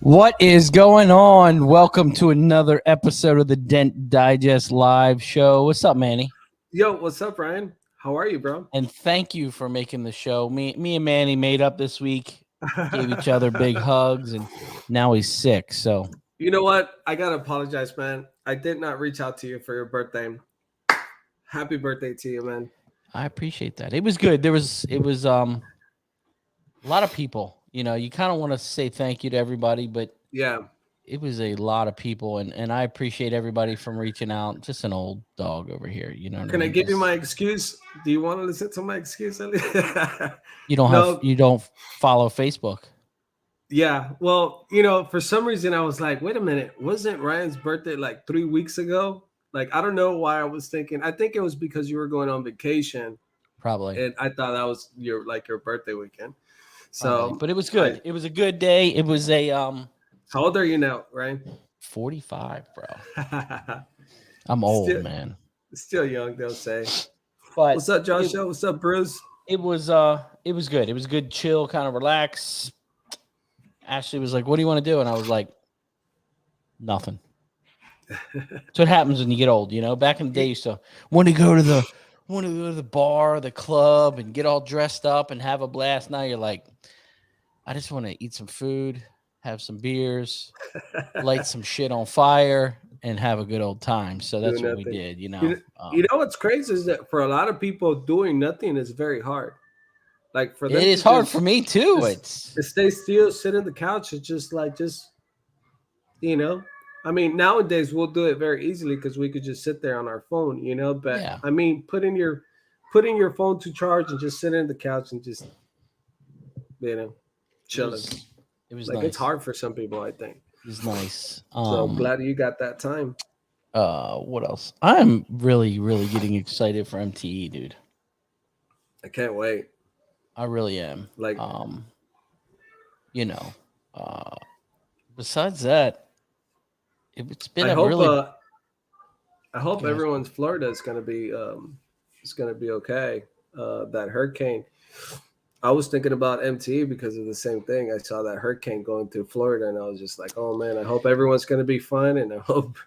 What is going on? Welcome to another episode of the Dent Digest live show. What's up, Manny? Yo, what's up, Ryan? How are you, bro? And thank you for making the show. Me and Manny made up this week, gave each other big hugs, and now he's sick. So you know what? I gotta apologize, man. I did not reach out to you for your birthday. Happy birthday to you, man. I appreciate that. It was good. It was a lot of people. You know, you kind of want to say thank you to everybody, but Yeah. it was a lot of people, and I appreciate everybody from reaching out. Just an old dog over here, you know. Can I give you my excuse? Do you want to listen to my excuse? You don't follow Facebook. Yeah. Well, for some reason I was like, wait a minute, wasn't Ryan's birthday like 3 weeks ago? Like, I don't know why I was thinking. I think it was because you were going on vacation. Probably. And I thought that was your birthday weekend. So, probably. But it was good. It was a good day. It was a How old are you now, Ryan? 45, bro. I'm old, man. Still young, they'll say. But what's up, Joshua? What's up, Bruce? It was good. It was good, chill, kind of relax. Ashley was like, "What do you want to do?" And I was like, "Nothing." So it happens when you get old, you know. Back in the day, you used to want to go to the bar, the club, and get all dressed up and have a blast. Now you're like, I just want to eat some food, have some beers, light some shit on fire, and have a good old time. So that's what we did, you know. You know what's crazy is that for a lot of people, doing nothing is very hard. Like for them, it is hard for me too. It's to stay still, sit on the couch. It's just you know. I mean, nowadays we'll do it very easily because we could just sit there on our phone, you know. But yeah. I mean, putting your phone to charge and just sitting on the couch and just, chilling. It was like nice. It's hard for some people, I think. It was nice. So I'm glad you got that time. What else? I'm really, really getting excited for MTE, dude. I can't wait. I really am. Like, besides that, it's been I hope everyone's Florida is going to be okay. That hurricane. I was thinking about MTE because of the same thing. I saw that hurricane going through Florida, and I was just like, oh man, I hope everyone's going to be fine, and I hope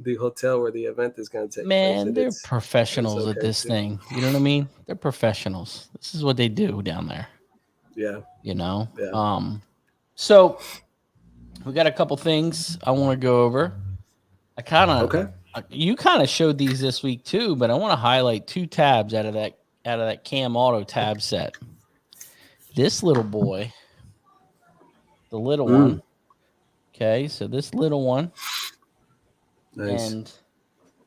the hotel where the event is going to take place. Man, they're professionals at this thing. You know what I mean? They're professionals. This is what they do down there. Yeah. You know? Yeah. So we got a couple things I want to go over. You kind of showed these this week too, but I want to highlight two tabs out of that Cam Auto tab set. This little boy, the little one. Okay, so this little one. Nice. And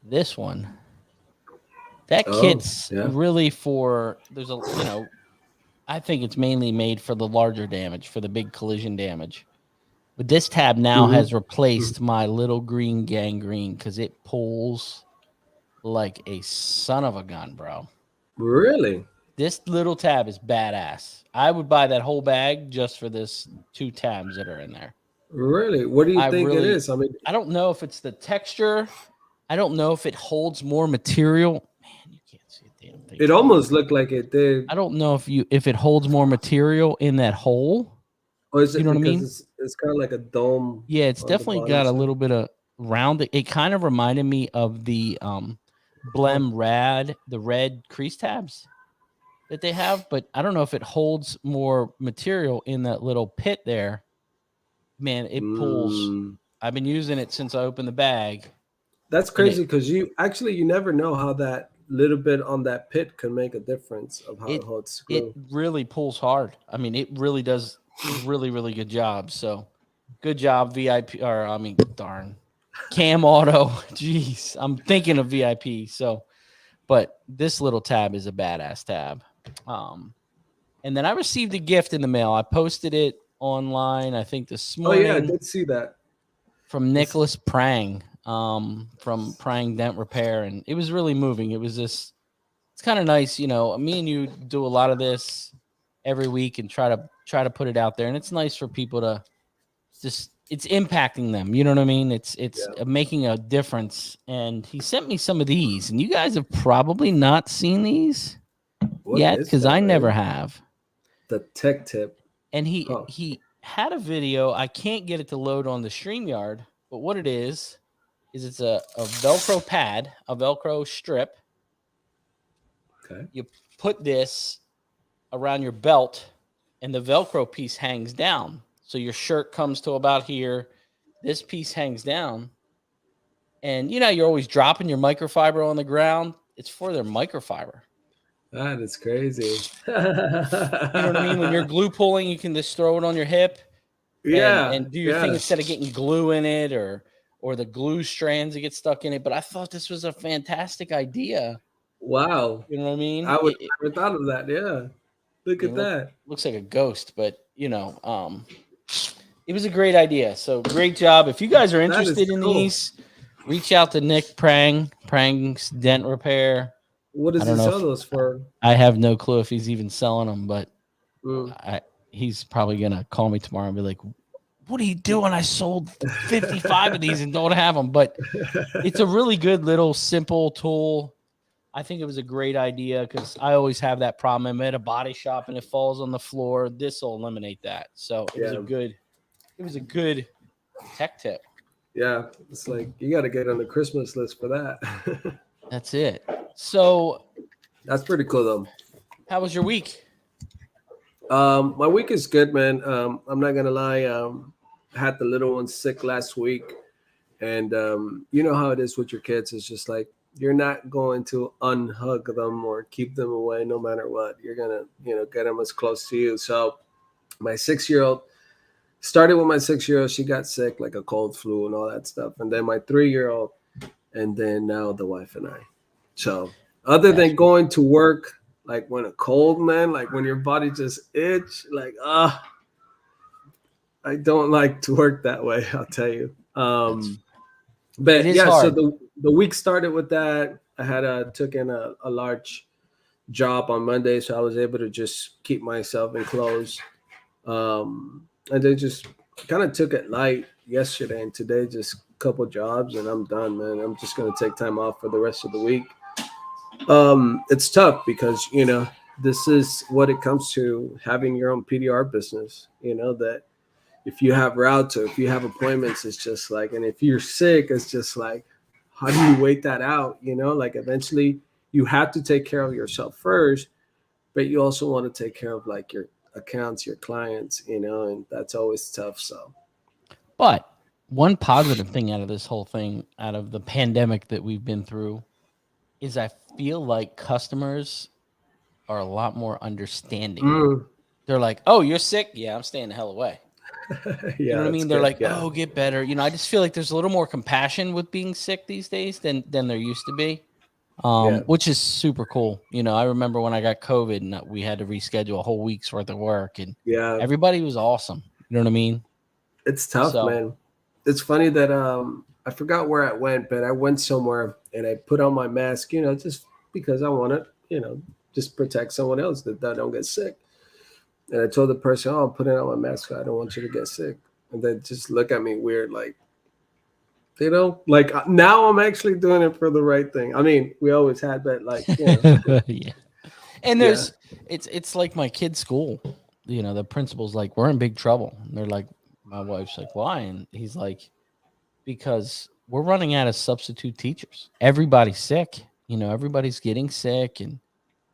this one. That kit's really for I think it's mainly made for the larger damage, for the big collision damage. But this tab now has replaced my little green gangrene because it pulls like a son of a gun, bro. Really? This little tab is badass. I would buy that whole bag just for this two tabs that are in there. Really? What do you think it is? I mean, I don't know if it's the texture. I don't know if it holds more material. Man, you can't see a damn thing. It almost looked like it did. I don't know if it holds more material in that hole. Or is it, you know what I mean? It's kind of like a dome. Yeah, it's definitely got a little bit of round. It kind of reminded me of the Blem Rad, the red crease tabs that they have, but I don't know if it holds more material in that little pit there. Man, it pulls. I've been using it since I opened the bag. That's crazy because you never know how that little bit on that pit can make a difference of how it holds screw. It really pulls hard. I mean, it really does really, really good job. So good job, VIP, darn. Cam Auto. Jeez, I'm thinking of VIP. So, but this little tab is a badass tab. And then I received a gift in the mail. I posted it online, I think this morning. Oh yeah, I did see that. From Nicholas Prang, from Prang Dent Repair, and it was really moving. It was it's kind of nice, you know. Me and you do a lot of this every week and try to put it out there, and it's nice for people to it's impacting them. You know what I mean? It's making a difference. And he sent me some of these, and you guys have probably not seen these yet because I never have. The tech tip. And he had a video. I can't get it to load on the StreamYard, but what it is it's a Velcro pad, a Velcro strip. Okay. You put this around your belt, and the Velcro piece hangs down. So your shirt comes to about here. This piece hangs down. And you know, you're always dropping your microfiber on the ground. It's for their microfiber. That is crazy. You know what I mean? When you're glue pulling, you can just throw it on your hip and do your thing instead of getting glue in it or the glue strands that get stuck in it. But I thought this was a fantastic idea. Wow. You know what I mean? I would never thought of that. Yeah. Look at that. Looks like a ghost, but you know, it was a great idea. So great job. If you guys are interested in these, reach out to Nick Prang's Dent Repair. What does he sell those for? I have no clue if he's even selling them, but he's probably going to call me tomorrow and be like, what are you doing? I sold 55 of these and don't have them. But it's a really good little simple tool. I think it was a great idea because I always have that problem. I'm at a body shop and it falls on the floor. This will eliminate that. So it was a good tech tip. Yeah, it's like you got to get on the Christmas list for that. That's it. So that's pretty cool, though. How was your week? My week is good, man. I'm not gonna lie. I had the little one sick last week, and you know how it is with your kids. It's just like you're not going to unhug them or keep them away, no matter what. You're gonna, get them as close to you. So my 6-year-old. Started with my 6-year-old. She got sick, like a cold, flu, and all that stuff. And then my 3-year-old, and then now the wife and I. So other than going to work, like when a cold, man, like when your body just itch, like, I don't like to work that way, I'll tell you. But yeah, hard. So the week started with that. I had took in a large job on Monday, so I was able to just keep myself enclosed. And then just kind of took it light yesterday, and today just a couple jobs, and I'm done, man. I'm just going to take time off for the rest of the week. It's tough because, this is what it comes to having your own PDR business, that if you have routes or if you have appointments, it's just like, and if you're sick, it's just like, how do you wait that out? Like eventually you have to take care of yourself first, but you also want to take care of like your accounts, your clients, and that's always tough. So, but one positive thing out of this whole thing, out of the pandemic that we've been through, is I feel like customers are a lot more understanding. They're like, oh, you're sick? Yeah, I'm staying the hell away. You know what I mean? They're like, oh, get better. I just feel like there's a little more compassion with being sick these days than there used to be. Which is super cool. I remember when I got COVID and we had to reschedule a whole week's worth of work, and everybody was awesome. You know what I mean? It's tough, man. It's funny that I forgot where I went, but I went somewhere and I put on my mask, just because I want to, just protect someone else that don't get sick. And I told the person, oh, I'm putting on my mask. I don't want you to get sick. And they just look at me weird, like, like now I'm actually doing it for the right thing. I mean, we always had that, like, yeah. And there's, it's like my kid's school, the principal's like, we're in big trouble. And they're like, my wife's like, why? And he's like, because we're running out of substitute teachers. Everybody's sick. Everybody's getting sick. And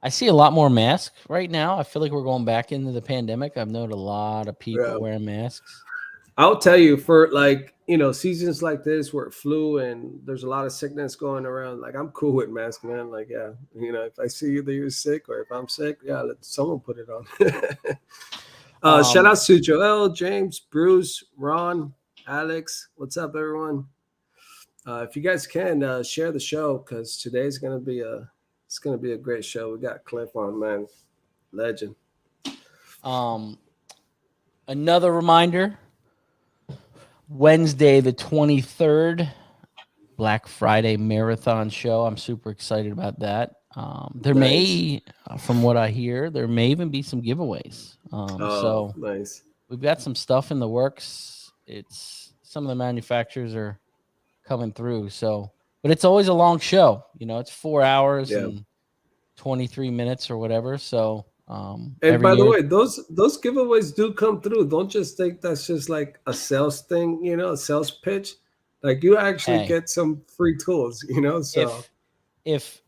I see a lot more masks right now. I feel like we're going back into the pandemic. I've noted a lot of people wearing masks. I'll tell you, for like, seasons like this where flu and there's a lot of sickness going around, like I'm cool with masks, man. Like, yeah, if I see either you're sick or if I'm sick, let someone put it on. Shout out to Joel, James, Bruce, Ron, Alex. What's up, everyone? If you guys can share the show, because today's gonna be a great show. We got Cliff on, man, legend. Another reminder. Wednesday, the 23rd, Black Friday marathon show. I'm super excited about that. There may, from what I hear, there may even be some giveaways. So nice. We've got some stuff in the works. It's some of the manufacturers are coming through. So, but it's always a long show. It's 4 hours and 23 minutes or whatever. So And by the way, those giveaways do come through. Don't just think that's just like a sales thing, a sales pitch. Like you actually get some free tools, So if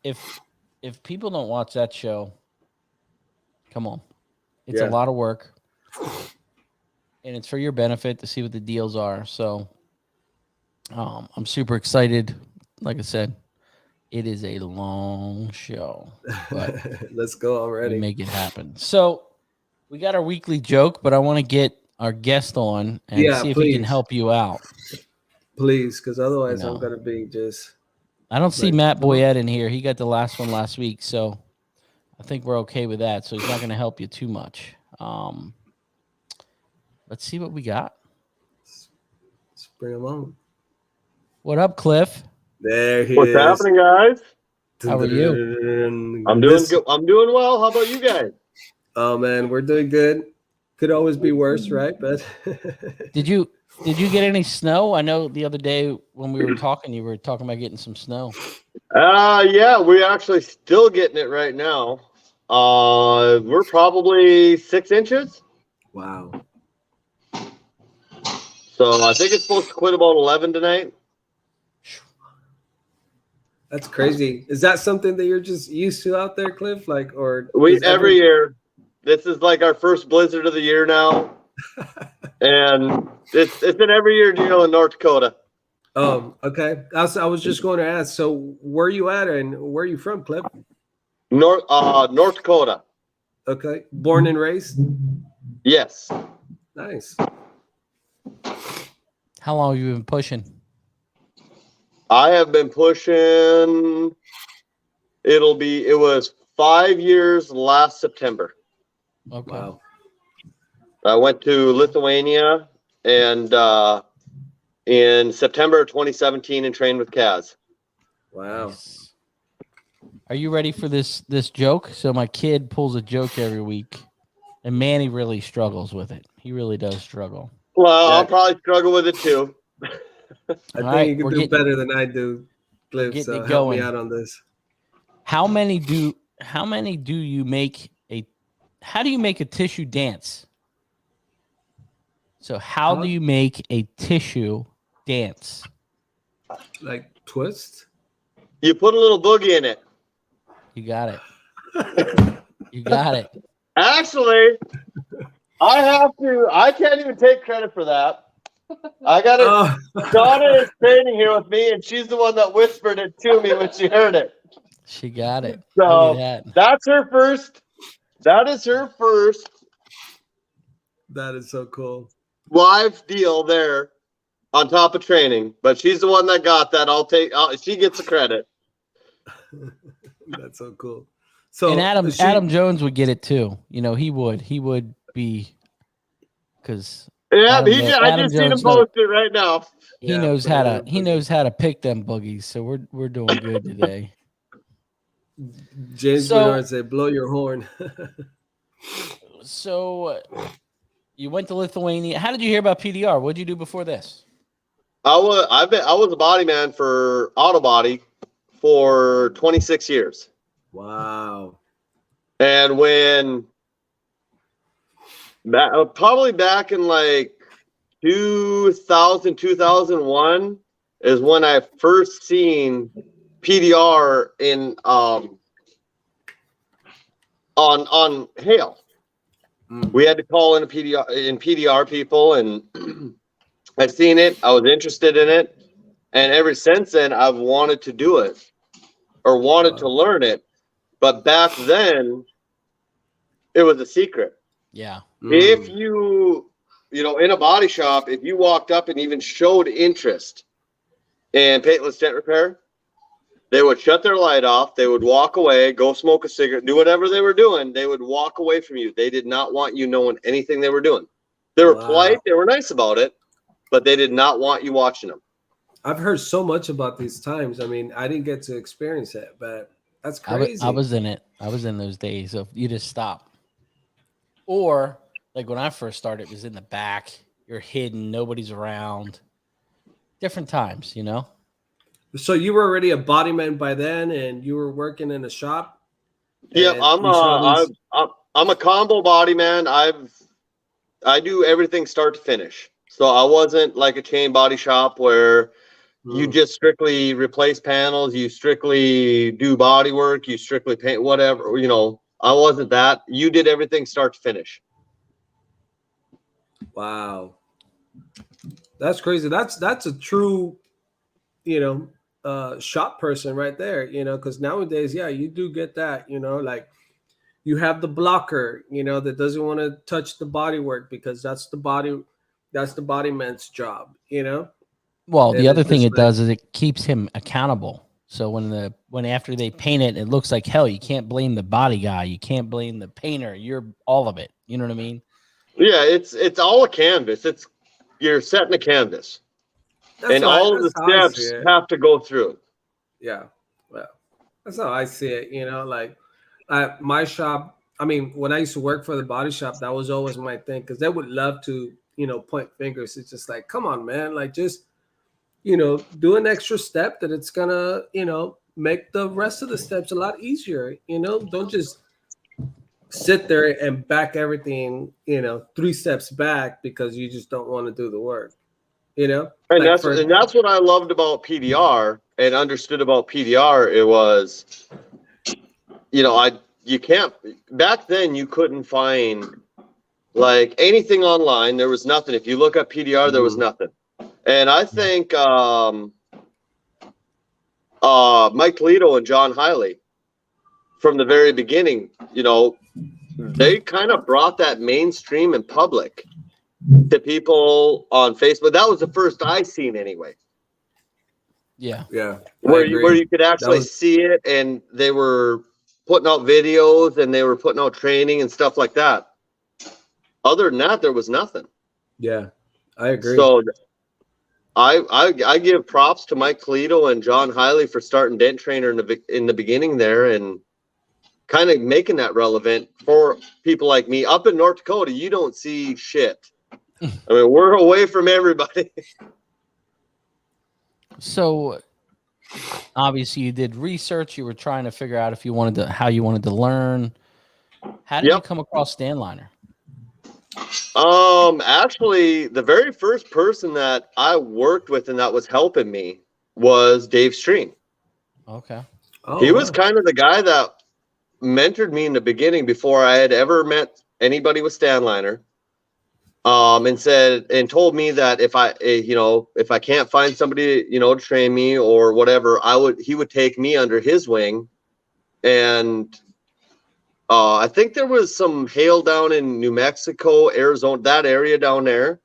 people don't watch that show, come on. It's a lot of work. And it's for your benefit to see what the deals are. So I'm super excited. Like I said, it is a long show. But let's go already. Make it happen. So we got our weekly joke, but I want to get our guest on and see if he can help you out. Please, because otherwise I'm going to be just... I don't see Matt Boyette in here. He got the last one last week, so I think we're okay with that. So he's not going to help you too much. Let's see what we got. Let's bring him on. What up, Cliff? There he is. What's happening, guys? How are you? I'm doing good. I'm doing well. How about you guys? Oh man, we're doing good. Could always be worse, right? But did you get any snow? I know the other day when we were talking, you were talking about getting some snow. Yeah, we're actually still getting it right now. We're probably 6 inches. Wow. So I think it's supposed to quit about 11 tonight. That's crazy. Is that something that you're just used to out there, Cliff? Like, or every year, this is like our first blizzard of the year now, and it's an every year deal in North Dakota. Oh, okay. I was just going to ask. So, where are you at, and where are you from, Cliff? North Dakota. Okay, born and raised. Yes. Nice. How long have you been pushing? I have been pushing. It was 5 years last September. Okay. Wow. I went to Lithuania and in September of 2017 and trained with Kaz. Wow. Nice. Are you ready for this joke? So my kid pulls a joke every week, and Manny really struggles with it. He really does struggle. Well, I'll probably struggle with it too. I think you can do better than I do, Cliff. So help me out on this. How do you make how do you make a tissue dance? So how do you make a tissue dance? Like twist? You put a little boogie in it. You got it. You got it. Actually, I can't even take credit for that. I got it. Donna is training here with me, and she's the one that whispered it to me when she heard it. She got it. So that's her first. That is her first. That is so cool. Live deal there on top of training, but she's the one that got that. She gets the credit. That's so cool. So and Adam Jones would get it too. He would be because I just seen him post it right now. He knows how to pick them boogies. So we're doing good today. James Bernard said, "Blow your horn." So you went to Lithuania. How did you hear about PDR? What did you do before this? I was a body man for auto body for 26 years. Wow. And probably back in like 2000, 2001 is when I first seen PDR in on hail. We had to call in PDR people, and I've seen it. I was interested in it, and ever since then I've wanted to do it or wanted to learn it. But back then it was a secret. Yeah. If you in a body shop, if you walked up and even showed interest in paintless dent repair, they would shut their light off. They would walk away, go smoke a cigarette, do whatever they were doing. They would walk away from you. They did not want you knowing anything they were doing. They were polite. They were nice about it, but they did not want you watching them. I've heard so much about these times. I mean, I didn't get to experience it, but that's crazy. I was in it. I was in those days of you just stop. Or like when I first started, it was in the back. You're hidden. Nobody's around. Different times, So you were already a bodyman by then, and you were working in a shop. Yeah, I'm a combo body man. I do everything start to finish. So I wasn't like a chain body shop where you just strictly replace panels, you strictly do body work, you strictly paint, whatever, you know. I wasn't that. You did everything start to finish. Wow. That's crazy. That's a true, shop person right there, because nowadays, yeah, you do get that, like you have the blocker, that doesn't want to touch the body work because that's the body man's job, Well, the and other it's thing just it like, does is it keeps him accountable. So when after they paint it, it looks like hell. You can't blame the body guy. You can't blame the painter. You're all of it. You know what I mean? Yeah, it's all a canvas. You're setting a canvas. And all of the that's how I see steps it. have to go through. Yeah. Well, that's how I see it, like at my shop. I mean, when I used to work for the body shop, that was always my thing because they would love to, point fingers. It's just like, come on, man, like just, do an extra step that it's gonna, make the rest of the steps a lot easier. Don't just sit there and back everything, 3 steps back because you just don't want to do the work, And like that's what I loved about PDR and understood about PDR. It was, you can't, back then you couldn't find like anything online. There was nothing. If you look up PDR, there was nothing. And I think Mike Toledo and John Hiley from the very beginning, they kind of brought that mainstream and public to people on Facebook. That was the first I seen anyway. Yeah. Where you could actually see it, and they were putting out videos and they were putting out training and stuff like that. Other than that, there was nothing. Yeah, I agree. So I give props to Mike Toledo and John Hiley for starting Dent Trainer in the beginning there and kind of making that relevant for people like me. Up in North Dakota, you don't see shit. I mean, we're away from everybody. So obviously you did research. You were trying to figure out how you wanted to learn. How did you come across Stanliner? Actually, the very first person that I worked with and that was helping me was Dave Stream. Okay. He was kind of the guy that mentored me in the beginning before I had ever met anybody with Stanliner. And told me that if I can't find somebody, to train me or whatever, he would take me under his wing. And I think there was some hail down in New Mexico, Arizona, that area down there.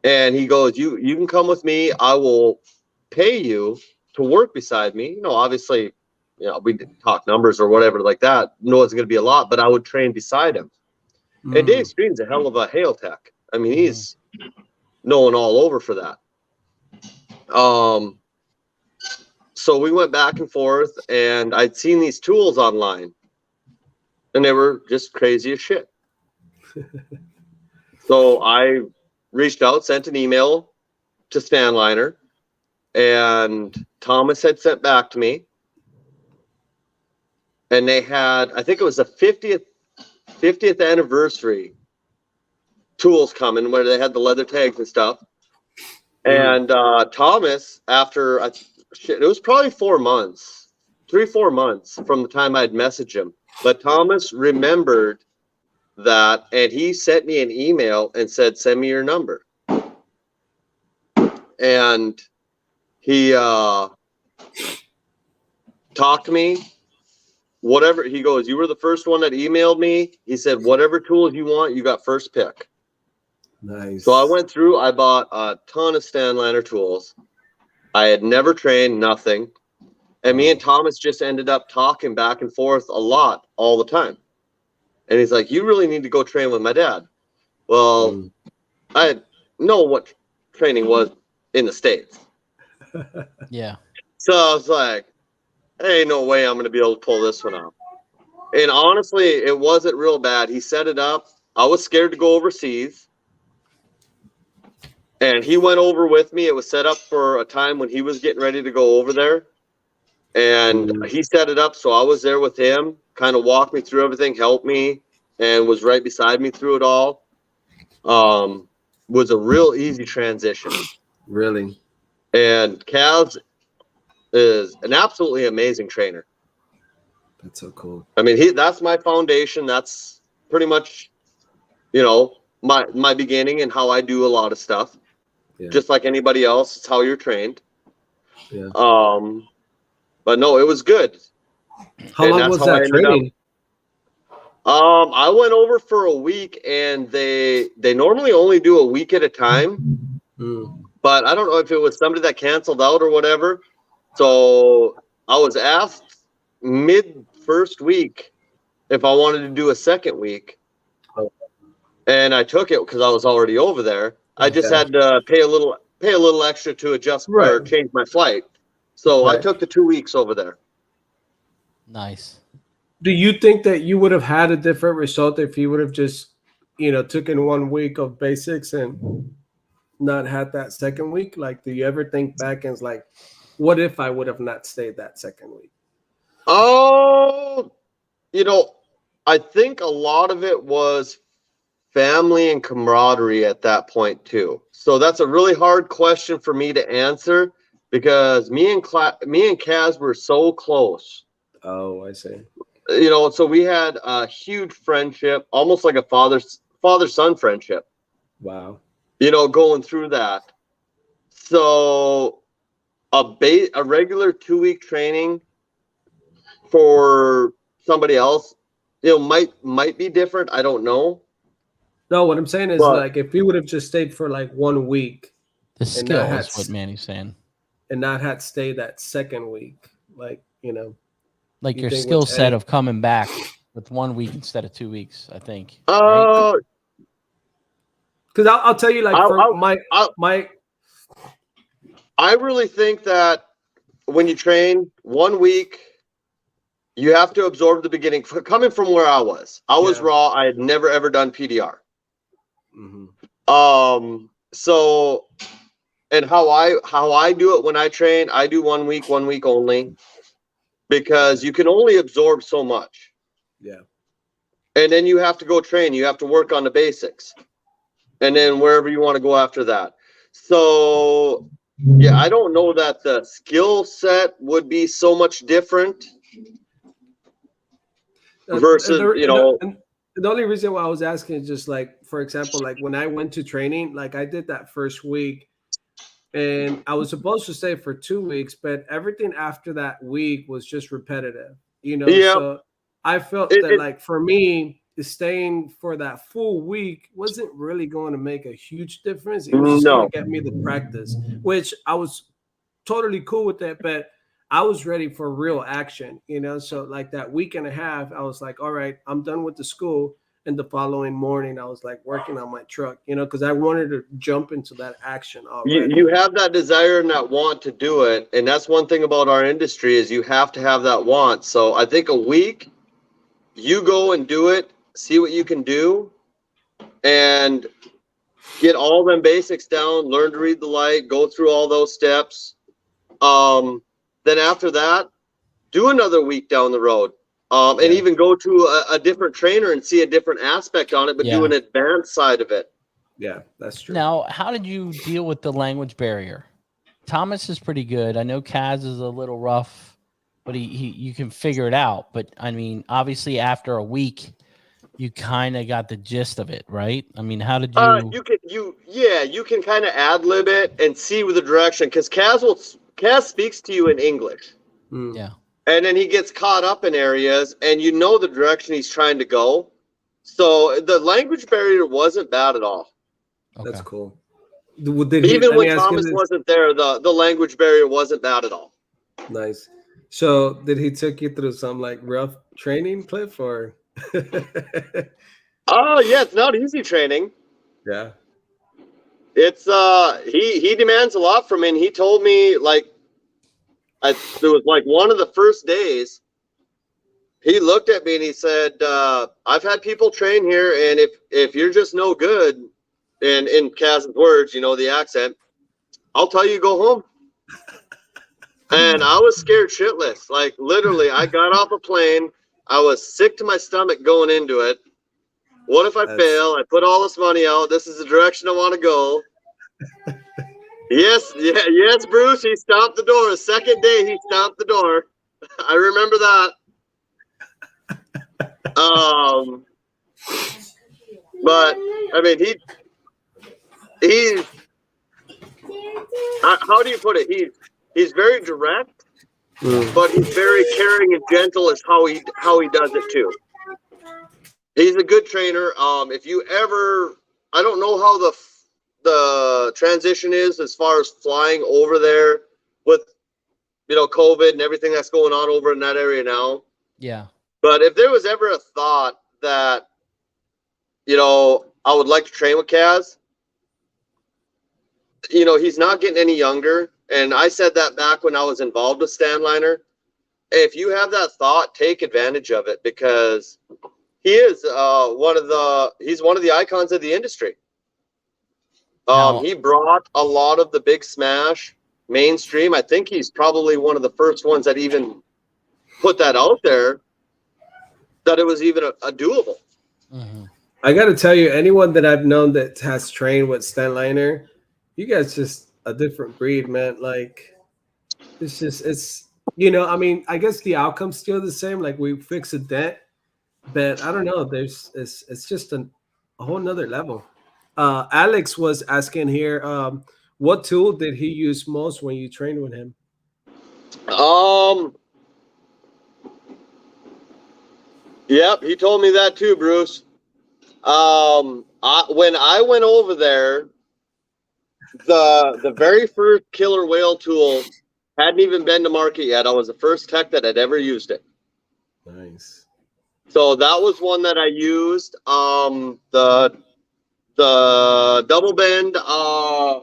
And he goes, you can come with me. I will pay you to work beside me. Obviously, we didn't talk numbers or whatever like that. No, it's going to be a lot, but I would train beside him. And Dave Stream's a hell of a hail tech. I mean, he's known all over for that. So we went back and forth, and I'd seen these tools online, and they were just crazy as shit. So I reached out, sent an email to Stanliner, and Thomas had sent back to me. And they had, I think it was the 50th anniversary tools coming where they had the leather tags and stuff. And Thomas, after it was probably 4 months, 3-4 months from the time I'd messaged him, but Thomas remembered that, and he sent me an email and said, send me your number. And he talked to me. Whatever, he goes, you were the first one that emailed me. He said, whatever tools you want, you got first pick. Nice. So I went through, I bought a ton of Stanliner tools. I had never trained, nothing. And me and Thomas just ended up talking back and forth a lot all the time. And he's like, you really need to go train with my dad. Well, I didn't know what training was in the States. Yeah. So I was like, ain't no way I'm going to be able to pull this one off. And honestly, it wasn't real bad. He set it up. I was scared to go overseas. And he went over with me. It was set up for a time when he was getting ready to go over there. and he set it up. So I was there with him, kind of walked me through everything, helped me, and was right beside me through it all. Was a real easy transition. Really? And Kaz is an absolutely amazing trainer. That's so cool. I mean, that's my foundation. That's pretty much, you know, my beginning and how I do a lot of stuff. Yeah. Just like anybody else, it's how you're trained. Yeah. But no, it was good. How long was that training? I went over for a week, and they normally only do a week at a time. But I don't know if it was somebody that canceled out or whatever. So I was asked mid first week if I wanted to do a second week, and I took it because I was already over there. I just had to pay a little extra to adjust or change my flight. So I took the 2 weeks over there. Nice. Do you think that you would have had a different result if you would have just, taken 1 week of basics and not had that second week? Like, do you ever think back and it's like, what if I would have not stayed that second week? Oh, I think a lot of it was family and camaraderie at that point too. So that's a really hard question for me to answer because me and Kaz were so close. Oh, I see. So we had a huge friendship, almost like a father-son friendship. Wow. Going through that. So a regular 2 week training for somebody else, might be different. I don't know. No, what I'm saying is like if you would have just stayed for like 1 week. The skill is what Manny's saying. And not had to stay that second week, like, like your skill set of coming back with 1 week instead of 2 weeks, I think. Because I'll tell you, like, I really think that when you train 1 week, you have to absorb the beginning. Coming from where I was raw. I had never ever done PDR. Mm-hmm. So, and how I do it when I train, I do 1 week only, because you can only absorb so much. Yeah. And then you have to go train. You have to work on the basics, and then wherever you want to go after that. So, yeah, I don't know that the skill set would be so much different versus, the only reason why I was asking is just like, for example, like when I went to training, like I did that first week and I was supposed to stay for 2 weeks, but everything after that week was just repetitive, So I felt that like for me, staying for that full week wasn't really going to make a huge difference. It was just going to get me the practice, which I was totally cool with that, but I was ready for real action, So like that week and a half, I was like, all right, I'm done with the school. And the following morning, I was like working on my truck, because I wanted to jump into that action already. You have that desire and that want to do it. And that's one thing about our industry is you have to have that want. So I think a week, you go and do it, see what you can do, and get all them basics down, learn to read the light, go through all those steps. Then after that, do another week down the road, and even go to a different trainer and see a different aspect on it, but do an advanced side of it. Yeah, that's true. Now, how did you deal with the language barrier? Thomas is pretty good. I know Kaz is a little rough, but you can figure it out. But I mean, obviously, after a week, you kind of got the gist of it, right? I mean, how did you? You can kind of ad lib it and see with the direction, because Kaz speaks to you in English. Yeah. And then he gets caught up in areas and the direction he's trying to go. So the language barrier wasn't bad at all. Okay. That's cool. Even when Thomas wasn't there, the language barrier wasn't bad at all. Nice. So did he take you through some like rough training, Cliff, or? Oh yeah, it's not easy training. Yeah. It's he demands a lot from me, and he told me like it was like one of the first days he looked at me and he said, I've had people train here, and if you're just no good, and in Kaz's words, the accent, I'll tell you go home. And I was scared shitless. Like literally, I got off a plane. I was sick to my stomach going into it. What if I fail? I put all this money out. This is the direction I want to go. Yes, Bruce. He stopped the door. The second day, he stopped the door. I remember that. But I mean, he's how do you put it? He's very direct, but he's very caring and gentle. Is how he does it too. He's a good trainer. If you ever, I don't know how the transition is as far as flying over there with, COVID and everything that's going on over in that area now. Yeah. But if there was ever a thought that, I would like to train with Kaz, he's not getting any younger. And I said that back when I was involved with Stanliner. If you have that thought, take advantage of it, because he is one of the icons of the industry. He brought a lot of the big smash mainstream. I think he's probably one of the first ones that even put that out there, that it was even a doable. Mm-hmm. I got to tell you, anyone that I've known that has trained with Stanliner, you guys just a different breed, man. Like, it's I mean, I guess the outcome's still the same. Like, we fix a dent, but I don't know. It's just a whole nother level. Alex was asking here, what tool did he use most when you trained with him? Yep, he told me that too, Bruce. When I went over there, the very first killer whale tool hadn't even been to market yet. I was the first tech that had ever used it. Nice. So that was one that I used. The double bend, I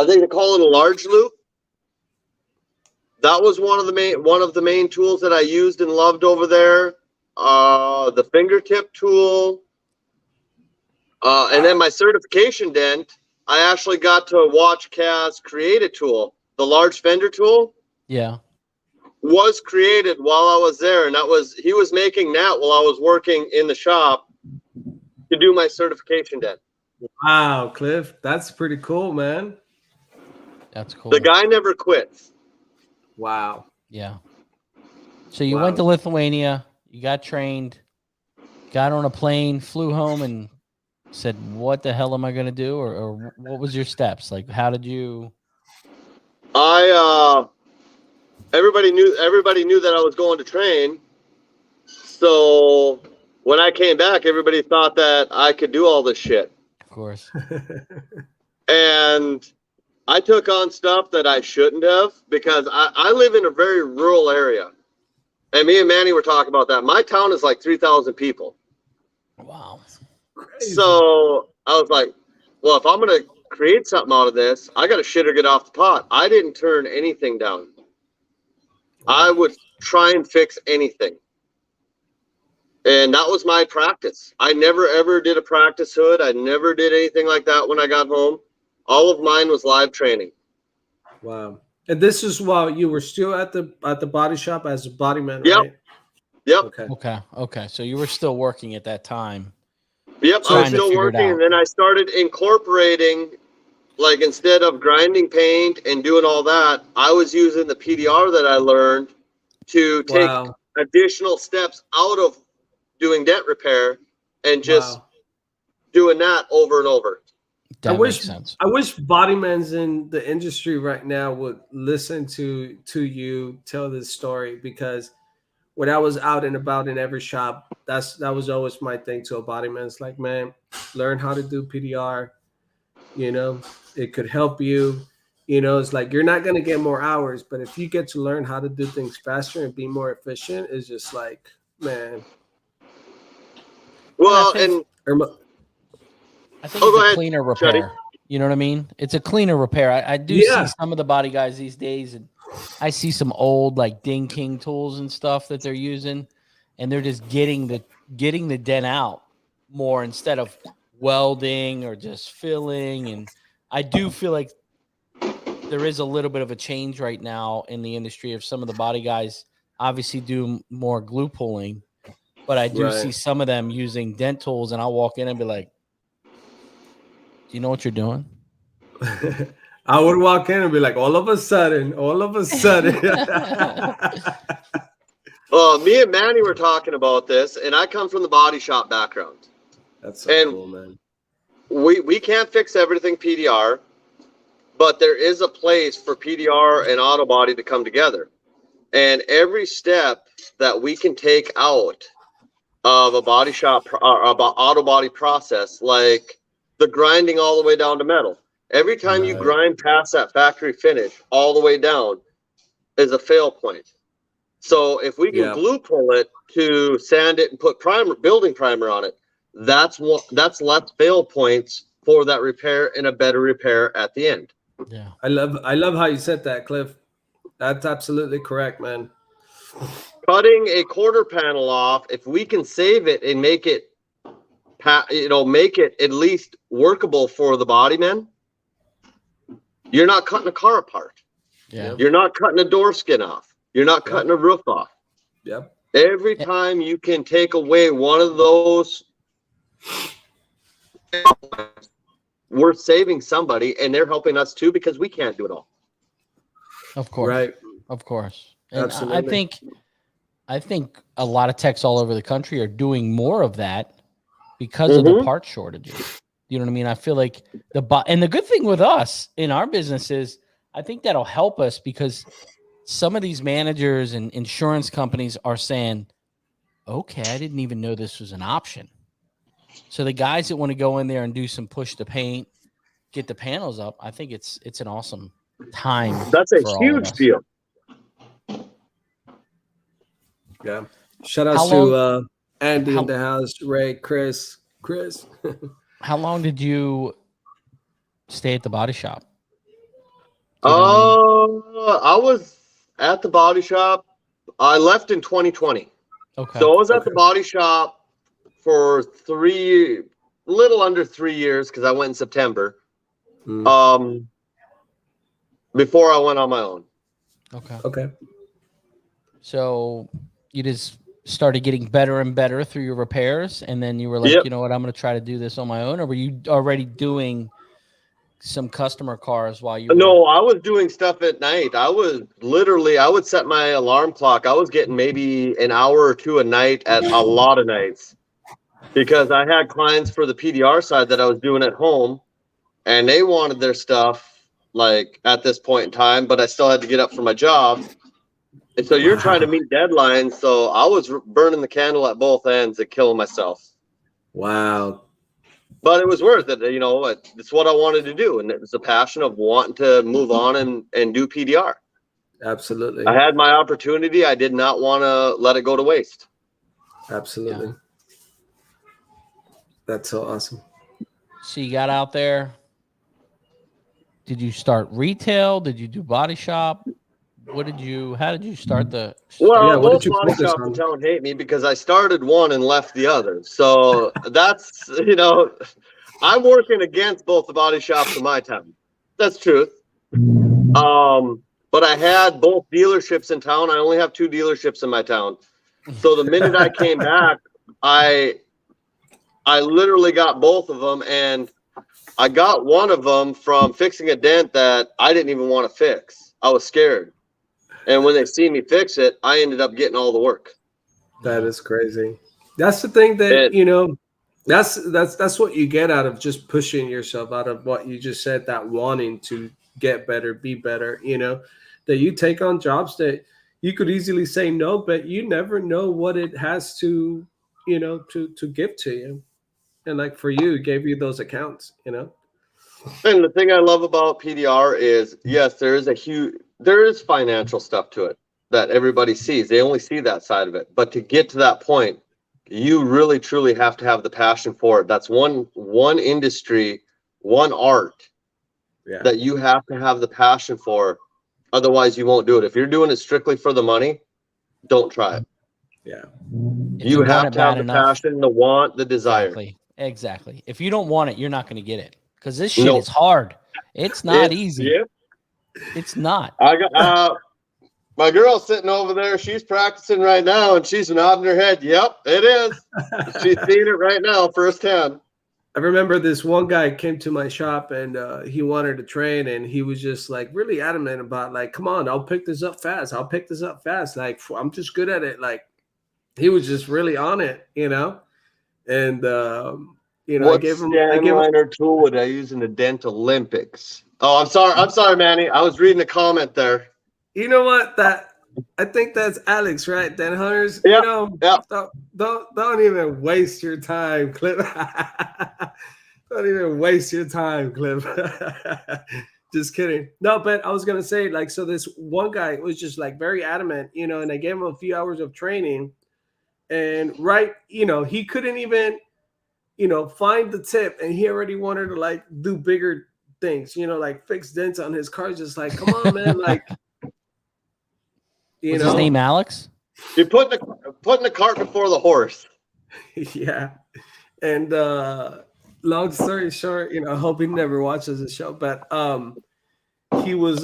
think they call it a large loop. That was one of the main tools that I used and loved over there. The fingertip tool, and then my certification dent. I actually got to watch Kaz create a tool. The large fender tool. Yeah. Was created while I was there, and he was making that while I was working in the shop to do my certification dent. Wow, Cliff, that's pretty cool, man. That's cool. The guy never quits. Wow. Yeah. So you went to Lithuania, you got trained, got on a plane, flew home, and said, what the hell am I going to do? Or what was your steps? Like, how did you? Everybody knew that I was going to train. So when I came back, everybody thought that I could do all this shit. Of course. And I took on stuff that I shouldn't have, because I live in a very rural area. And me and Manny were talking about that. My town is like 3,000 people. Wow. So I was like, well, if I'm going to create something out of this, I got to shit or get off the pot. I didn't turn anything down. I would try and fix anything. And that was my practice. I never, ever did a practice hood. I never did anything like that when I got home. All of mine was live training. Wow. And this is while you were still at the body shop as a bodyman, yep. Right? Yep. Okay. So you were still working at that time. Yep, I was still working, and then I started incorporating, like, instead of grinding paint and doing all that, I was using the PDR that I learned to take additional steps out of doing dent repair and just doing that over and over. That makes sense. I wish bodymans in the industry right now would listen to you tell this story, because when I was out and about in every shop, that was always my thing to a bodyman. It's like, man, learn how to do PDR. It could help you. It's like, you're not going to get more hours, but if you get to learn how to do things faster and be more efficient, it's just like, man. Well, I think it's a cleaner repair. Shutty. You know what I mean? It's a cleaner repair. I do see some of the body guys these days, and I see some old like Ding King tools and stuff that they're using, and they're just getting the dent out more instead of welding or just filling. And I do feel like there is a little bit of a change right now in the industry of some of the body guys obviously do more glue pulling, but I do see some of them using dent tools, and I'll walk in and be like, do you know what you're doing? I would walk in and be like, all of a sudden. Me and Manny were talking about this, and I come from the body shop background. That's so cool, man. We can't fix everything PDR, but there is a place for PDR and auto body to come together. And every step that we can take out of a body shop or about auto body process, like the grinding all the way down to metal. Every time you grind past that factory finish all the way down is a fail point. So if we can glue pull it to sand it and put building primer on it, that's less fail points for that repair and a better repair at the end. Yeah. I love how you said that, Cliff. That's absolutely correct, man. Cutting a quarter panel off, if we can save it and make it at least workable for the body man, you're not cutting a car apart. Yeah. You're not cutting a door skin off. You're not cutting a roof off. Yep. Every time you can take away one of those, we're saving somebody, and they're helping us too, because we can't do it all. Of course. Right. Of course. And Absolutely. I think a lot of techs all over the country are doing more of that because of the part shortages. You know what I mean? I feel like and the good thing with us in our business is I think that'll help us, because some of these managers and insurance companies are saying, okay, I didn't even know this was an option. So the guys that want to go in there and do some push to paint, get the panels up, I think it's an awesome time. That's a huge deal. Yeah. Shout out to Andy in the house, Ray, Chris. How long did you stay at the body shop? I was at the body shop. I left in 2020. Okay. So I was at the body shop for little under 3 years, because I went in September. Before I went on my own. Okay. So you just started getting better and better through your repairs, and then you were like, you know what, I'm going to try to do this on my own? Or were you already doing some customer cars while you were... No, I was doing stuff at night. I would set my alarm clock. I was getting maybe an hour or two a night at a lot of nights, because I had clients for the PDR side that I was doing at home, and they wanted their stuff like at this point in time, but I still had to get up for my job. And so you're trying to meet deadlines. So I was burning the candle at both ends and killing myself. Wow. But it was worth it. It's what I wanted to do. And it was a passion of wanting to move on and do PDR. Absolutely. I had my opportunity. I did not want to let it go to waste. Absolutely. Yeah. That's so awesome. So you got out there. Did you start retail? Did you do body shop? How did you start the... Most body shops in town hate me because I started one and left the other. So that's, I'm working against both the body shops in my town. That's truth. But I had both dealerships in town. I only have 2 dealerships in my town. So the minute I came back, I literally got both of them, and I got one of them from fixing a dent that I didn't even want to fix. I was scared. And when they see me fix it, I ended up getting all the work. That is crazy. That's the thing that, that's what you get out of just pushing yourself, out of what you just said, that wanting to get better, be better, that you take on jobs that you could easily say no, but you never know what it has to, to give to you. And like for you, it gave you those accounts, And the thing I love about PDR is, yes, there is financial stuff to it that everybody sees. They only see that side of it. But to get to that point, you really, truly have to have the passion for it. That's one industry, one art that you have to have the passion for. Otherwise, you won't do it. If you're doing it strictly for the money, don't try it. Yeah. You have to have the passion, the want, the desire. Exactly. If you don't want it, you're not going to get it, because this shit is hard. It's not easy. Yep. It's not. I got my girl's sitting over there. She's practicing right now, and she's nodding her head. Yep, it is. She's seeing it right now, firsthand. I remember this one guy came to my shop and he wanted to train, and he was just like really adamant about like, come on, I'll pick this up fast. I'll pick this up fast. Like, I'm just good at it. Like, he was just really on it, you know? And, you know, What I gave him liner tool would I use in the Dent Olympics? Oh, I'm sorry, Manny. I was reading a comment there. You know what? I think that's Alex, right? Dent Hunters. Yep, You know, yep. don't even waste your time, Cliff. Don't even waste your time, Cliff. Just kidding. No, but I was gonna say, like, so this one guy was just like very adamant, you know, and I gave him a few hours of training, and you know, he couldn't even, you know, find the tip, and he already wanted to like do bigger things, you know, like fix dents on his car. Just like, come on, man, like. What's his name, Alex? You're putting the cart before the horse. Yeah. And long story short, you know, I hope he never watches the show, but he was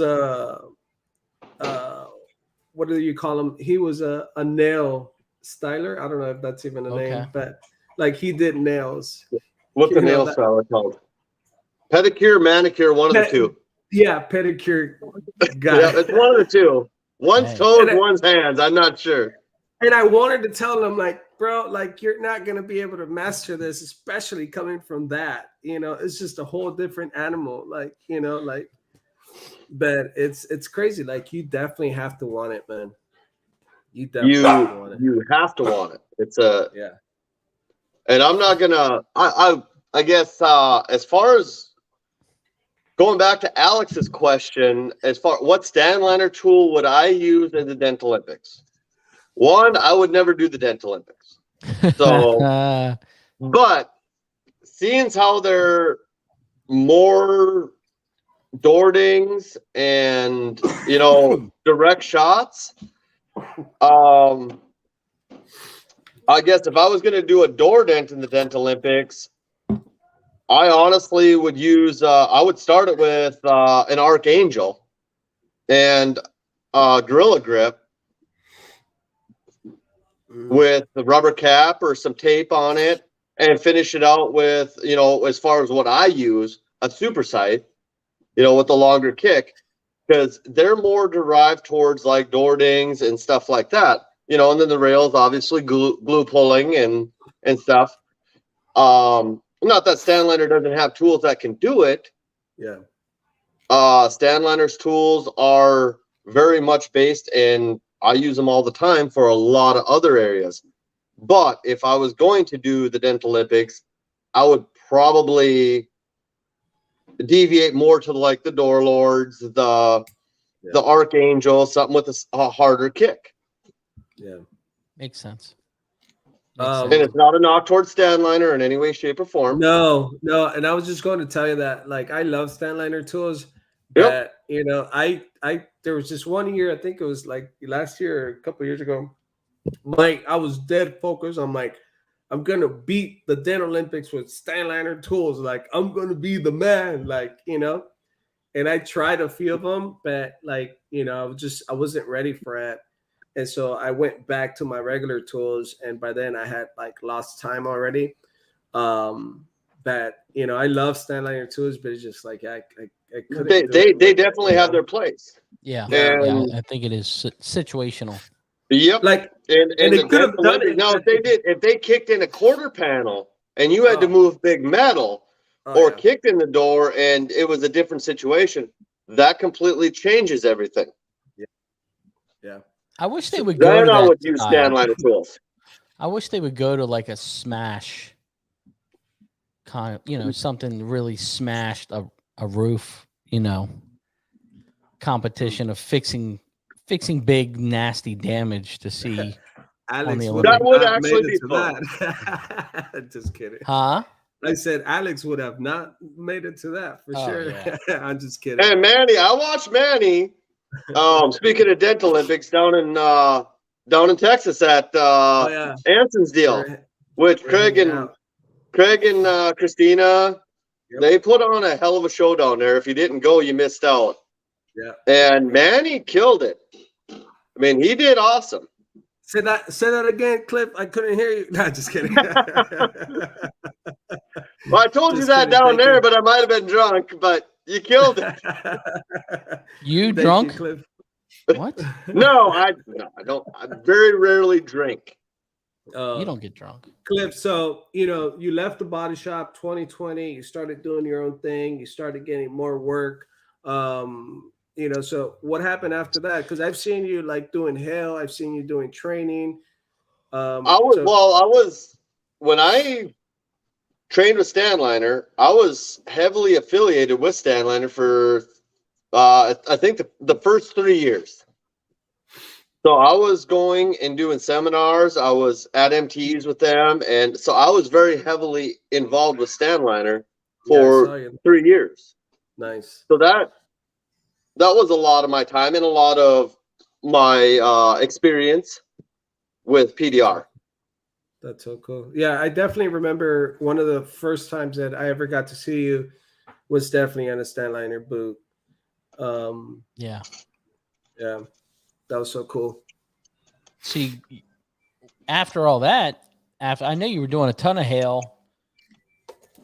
what do you call him? He was a nail styler. I don't know if that's even a name, but like he did nails. What's the nail styler called? Pedicure, manicure, one of the two. Yeah, pedicure guy. Yeah, it's one of the two. One's toes, one's hands. I'm not sure. And I wanted to tell him, like, bro, like, you're not going to be able to master this, especially coming from that. You know, it's just a whole different animal. Like, you know, like, but it's crazy. Like, you definitely have to want it, man. You definitely have to want it. You have to want it. It's a, yeah. And I'm not going to, I guess, as far as, going back to Alex's question, as far what stand liner tool would I use in the Dent Olympics? One, I would never do the Dent Olympics. So, but seeing how they're more door-dings and, you know, direct shots, I guess if I was going to do a door dent in the Dent Olympics, I honestly would use, I would start it with an Archangel and Gorilla Grip with the rubber cap or some tape on it, and finish it out with, you know, as far as what I use, a super scythe, you know, with the longer kick, because they're more derived towards like door dings and stuff like that, you know, and then the rails, obviously glue pulling and stuff. Not that Stanliner doesn't have tools that can do it. Yeah. Stanliner's tools are very much based, and I use them all the time for a lot of other areas. But if I was going to do the Dent Olympics, I would probably deviate more to like the Door Lords, the Archangel, something with a harder kick. Yeah. Makes sense. And it's not a knock towards Stanliner in any way, shape, or form. No. And I was just going to tell you that, like, I love Stanliner tools. That, you know, I there was just 1 year, I think it was like last year or a couple of years ago, Mike, I was dead focused. I'm like, I'm gonna beat the Dent Olympics with Stanliner tools. Like, I'm gonna be the man, like, you know. And I tried a few of them, but like, you know, I wasn't ready for it. And so I went back to my regular tools, and by then I had like lost time already. But you know, I love Stanliner tools, but it's just like I couldn't. They definitely have their place. Yeah, yeah, I think it is situational. Yep. Like, and they could have done it. Now, if they kicked in a quarter panel and you had to move big metal, or kicked in the door and it was a different situation, that completely changes everything. Yeah. I wish they would go. Then I would use Stanliner tools. I wish they would go to like a smash kind of, you know, something really smashed a roof, you know, competition of fixing big nasty damage to see. Alex that would actually be fun. Just kidding. Huh? I said Alex would have not made it to that for sure. Yeah. I'm just kidding. Hey, Manny, I watched Manny. Speaking of Dent Olympics, down in Texas at Anson's deal, which Craig and Christina, they put on a hell of a show down there. If you didn't go, you missed out. Yeah. And Manny killed it. I mean, he did awesome. Say that again, Cliff. I couldn't hear you. No, just kidding. Well, I told you that down there, but I might have been drunk, but you killed it. You drunk? Cliff. What? No, I don't. I very rarely drink. You don't get drunk. Cliff, so, you left the body shop 2020. You started doing your own thing. You started getting more work. So what happened after that? Because I've seen you like doing hail. I've seen you doing training. When I trained with Stanliner, I was heavily affiliated with Stanliner for I think the first 3 years. So I was going and doing seminars. I was at MTEs with them, and so I was very heavily involved with Stanliner for 3 years. Nice. So that was a lot of my time and a lot of my experience with PDR. That's so cool. Yeah, I definitely remember one of the first times that I ever got to see you was definitely on a Stanliner boot. Yeah, that was so cool. See, after all that, I know you were doing a ton of hail.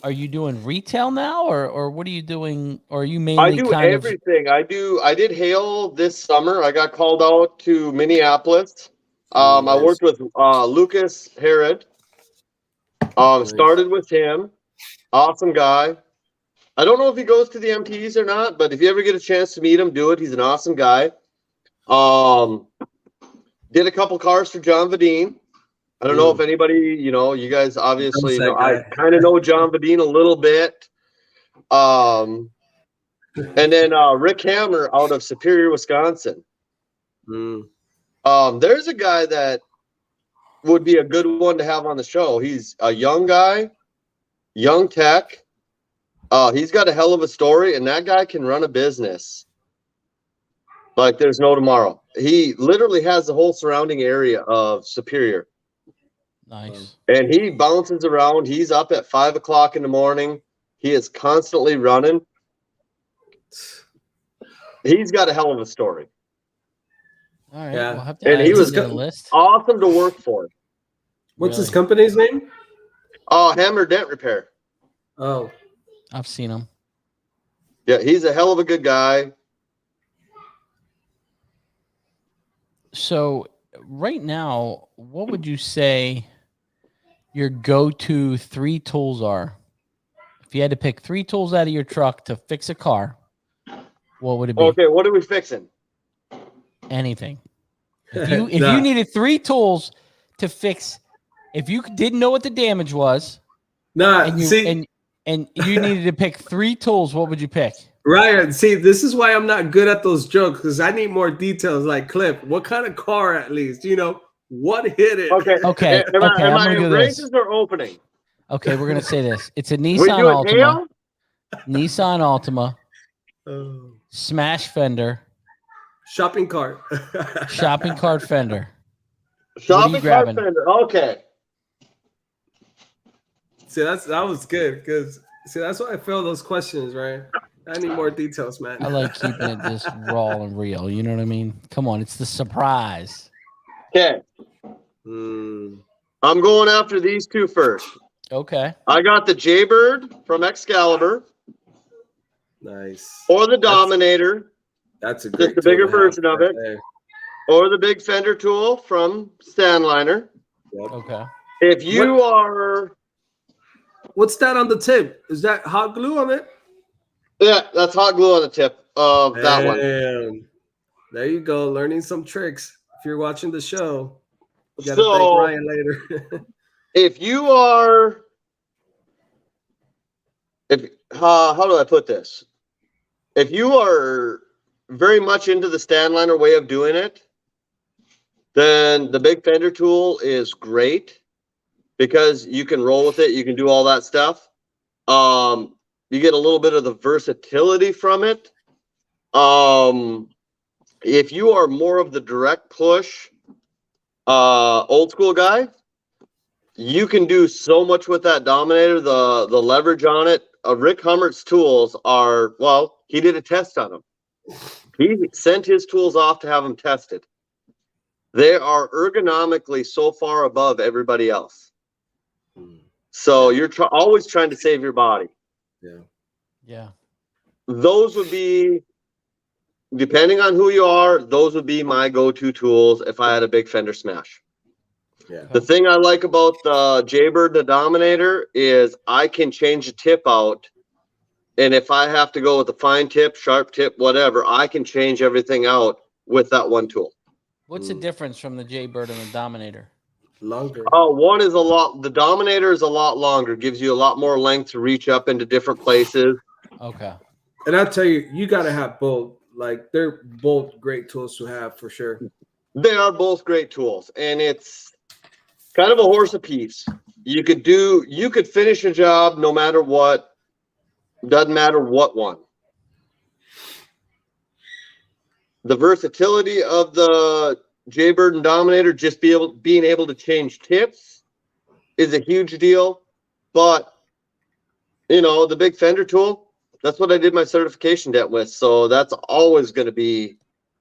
Are you doing retail now, or what are you doing? Or are you mainly? I do everything. I did hail this summer. I got called out to Minneapolis. Nice. I worked with Lucas Herod. Started with him. Awesome guy. I don't know if he goes to the MTEs or not, but if you ever get a chance to meet him, do it. He's an awesome guy. Did a couple cars for John Vadine. I don't know if anybody, you guys obviously know. I kind of know John Vadine a little bit. And then Rick Hammer out of Superior, Wisconsin. There's a guy that would be a good one to have on the show. He's a young guy, young tech. He's got a hell of a story, and that guy can run a business like there's no tomorrow. He literally has the whole surrounding area of Superior. Nice. And he bounces around. He's up at 5 o'clock in the morning. He is constantly running. He's got a hell of a story. All right. Yeah. We'll have to And add he him was to the list. awesome to work for. What's his company's name? Hammer Dent Repair. Oh, I've seen him. Yeah, he's a hell of a good guy. So right now, what would you say your go-to 3 tools are? If you had to pick 3 tools out of your truck to fix a car, what would it be? Okay, what are we fixing? Anything. If you needed 3 tools to fix, if you didn't know what the damage was, and you needed to pick 3 tools, what would you pick? Ryan, see, this is why I'm not good at those jokes, because I need more details. Like, Cliff, what kind of car at least? What hit it? Okay. Am I I'm in gonna do races this. or opening? Okay, we're gonna say this. It's a We Nissan doing Altima. hail? Nissan Altima. Oh. Smash fender. Shopping cart. Shopping cart fender. Shopping cart grabbing? fender. Okay. See, that was good, because that's why I fail those questions, right? I need more details, man. I like keeping it just raw and real. You know what I mean? Come on, it's the surprise. Okay. I'm going after these 2 first. Okay. I got the Jaybird from Excalibur. Nice. Or the Dominator. That's a great just the bigger version of it. There. Or the big fender tool from Stanliner. Yep. Okay. If you are... What's that on the tip? Is that hot glue on it? Yeah, that's hot glue on the tip of that one. There you go, learning some tricks. If you're watching the show, you got to thank Ryan later. If you are... how do I put this? If you are very much into the Stanliner way of doing it, then the big fender tool is great because you can roll with it. You can do all that stuff. You get a little bit of the versatility from it. If you are more of the direct push, old school guy, you can do so much with that Dominator. The leverage on it. Rick Hummert's tools are, well, he did a test on them. He sent his tools off to have them tested. They are ergonomically so far above everybody else. So you're always trying to save your body. Yeah. Yeah. Those would be, depending on who you are, those would be my go-to tools if I had a big fender smash. Yeah. The thing I like about the Jaybird, the Dominator, is I can change the tip out. And if I have to go with a fine tip, sharp tip, whatever, I can change everything out with that one tool. What's the difference from the Jaybird and the Dominator? Longer. One is the Dominator is a lot longer, gives you a lot more length to reach up into different places. Okay. And I'll tell you, you got to have both. Like, they're both great tools to have for sure. They are both great tools, and it's kind of a horse apiece. You could finish a job no matter what. Doesn't matter what one. The versatility of the Jaybird and Dominator, just being able to change tips is a huge deal. But, you know, the big fender tool, that's what I did my certification dent with. So that's always going to be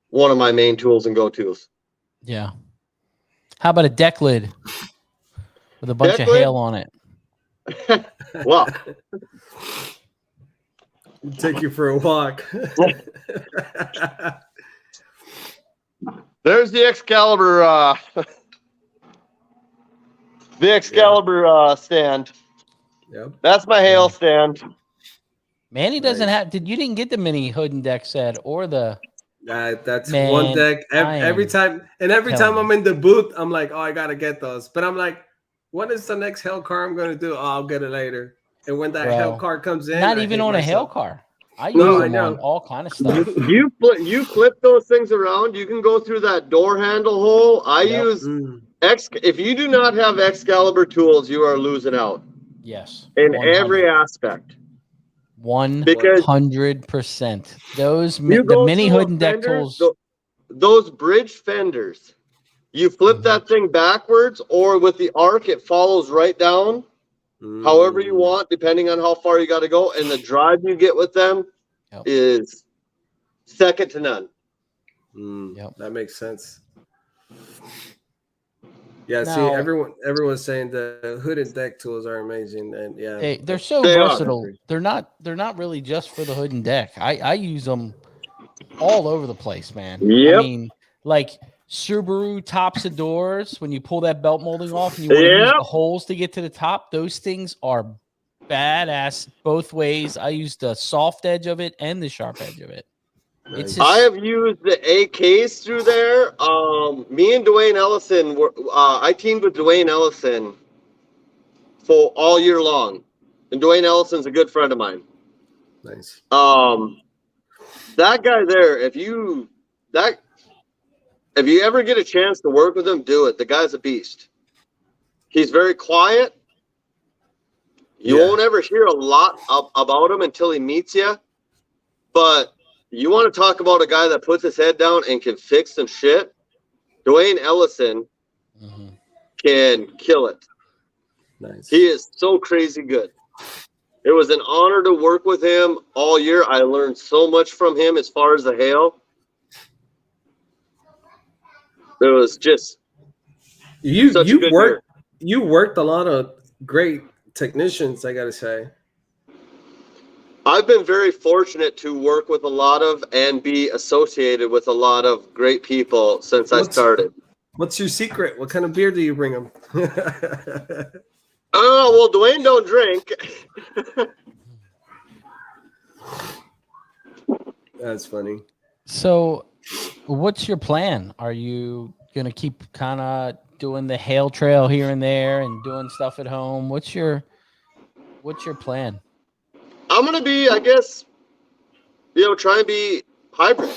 one of my main tools and go-tos. Yeah. How about a deck lid with a bunch of hail on it? Well, take you for a walk. there's the Excalibur, stand. Yep. That's my hail stand. Manny doesn't have. You didn't get the mini hood and deck set or the. That's Man, one deck every time. And every time I'm in the booth, I'm like, oh, I gotta get those. But I'm like, what is the next hail car I'm gonna do? Oh, I'll get it later. And when that hail car comes in, not even on a hail car. I use them on all kind of stuff. You flip those things around. You can go through that door handle hole. I use if you do not have Excalibur tools, you are losing out. Yes, in every aspect. 100%. Those the mini hood and deck tools. Those bridge fenders. You flip that thing backwards, or with the arc, it follows right down. However you want, depending on how far you got to go, and the drive you get with them is second to none. That makes sense. Yeah, see, everyone's saying the hood and deck tools are amazing, and they're so versatile. They're not really just for the hood and deck. I use them all over the place, man. Yep. I mean, like Subaru tops of doors, when you pull that belt molding off and you want to use the holes to get to the top, those things are badass both ways. I use the soft edge of it and the sharp edge of it. It's just, I have used the AKs through there. Me and Dwayne Ellison I teamed with Dwayne Ellison for all year long, and Dwayne Ellison's a good friend of mine. Nice. That guy there, if you ever get a chance to work with him, do it. The guy's a beast. He's very quiet. You won't ever hear a lot about him until he meets you. But you want to talk about a guy that puts his head down and can fix some shit? Dwayne Ellison can kill it. Nice. He is so crazy good. It was an honor to work with him all year. I learned so much from him as far as the hail. It was just you worked a lot of great technicians, I gotta say. I've been very fortunate to work with a lot of and be associated with a lot of great people since I started. What's your secret? What kind of beer do you bring them? Oh, well, Dwayne don't drink. That's funny. So what's your plan? Are you going to keep kind of doing the hail trail here and there and doing stuff at home? What's your plan? I'm going to be, I guess, try and be hybrid.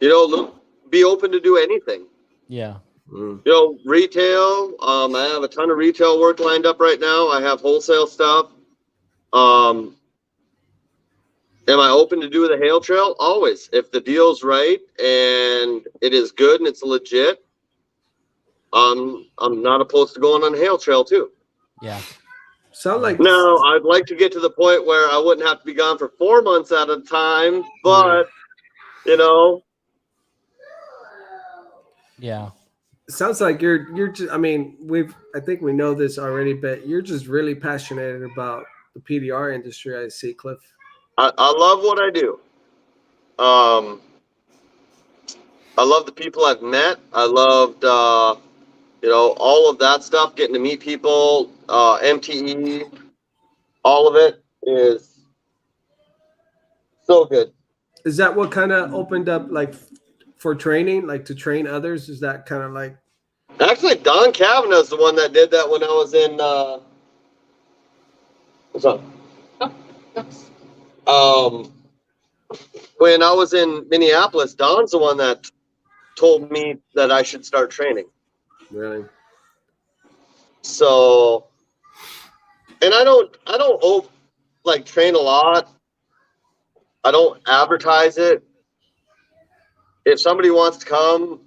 Be open to do anything. Yeah. Retail. I have a ton of retail work lined up right now. I have wholesale stuff. Am I open to do the hail trail? Always. If the deal's right and it is good and it's legit, I'm not opposed to going on a hail trail too. Yeah. Sound like no, I'd like to get to the point where I wouldn't have to be gone for 4 months at a time, but You know. Yeah. It sounds like you're just, I mean, I think we know this already, but you're just really passionate about the PDR industry. I see, Cliff. I love what I do. I love the people I've met. I loved, you know, all of that stuff, getting to meet people, MTE, all of it is so good. Is that what kind of opened up like for training, like to train others? Is that kind of like? Actually, Don Kavanaugh's the one that did that when I was in, what's up? When I was in Minneapolis, Don's the one that told me that I should start training. Really? So, and I don't like train a lot. I don't advertise it. If somebody wants to come,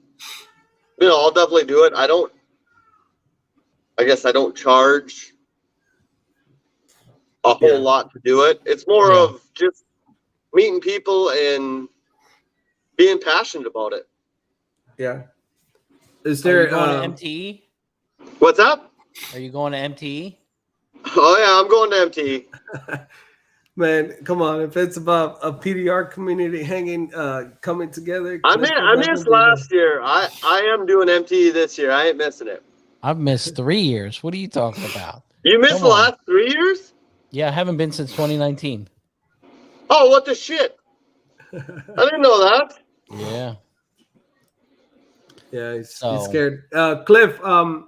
you know, I'll definitely do it. I guess I don't charge a whole lot to do it. It's more of just meeting people and being passionate about it. Yeah. Is there Are you going to MTE? What's up? Are you going to MTE? Oh yeah, I'm going to MTE. Man, come on! If it's about a PDR community coming together, I missed last year. I am doing MTE this year. I ain't missing it. I've missed 3 years. What are you talking about? You missed the last 3 years? Yeah, I haven't been since 2019. Oh, what the shit! I didn't know that. Yeah. Yeah, he's scared. Cliff, I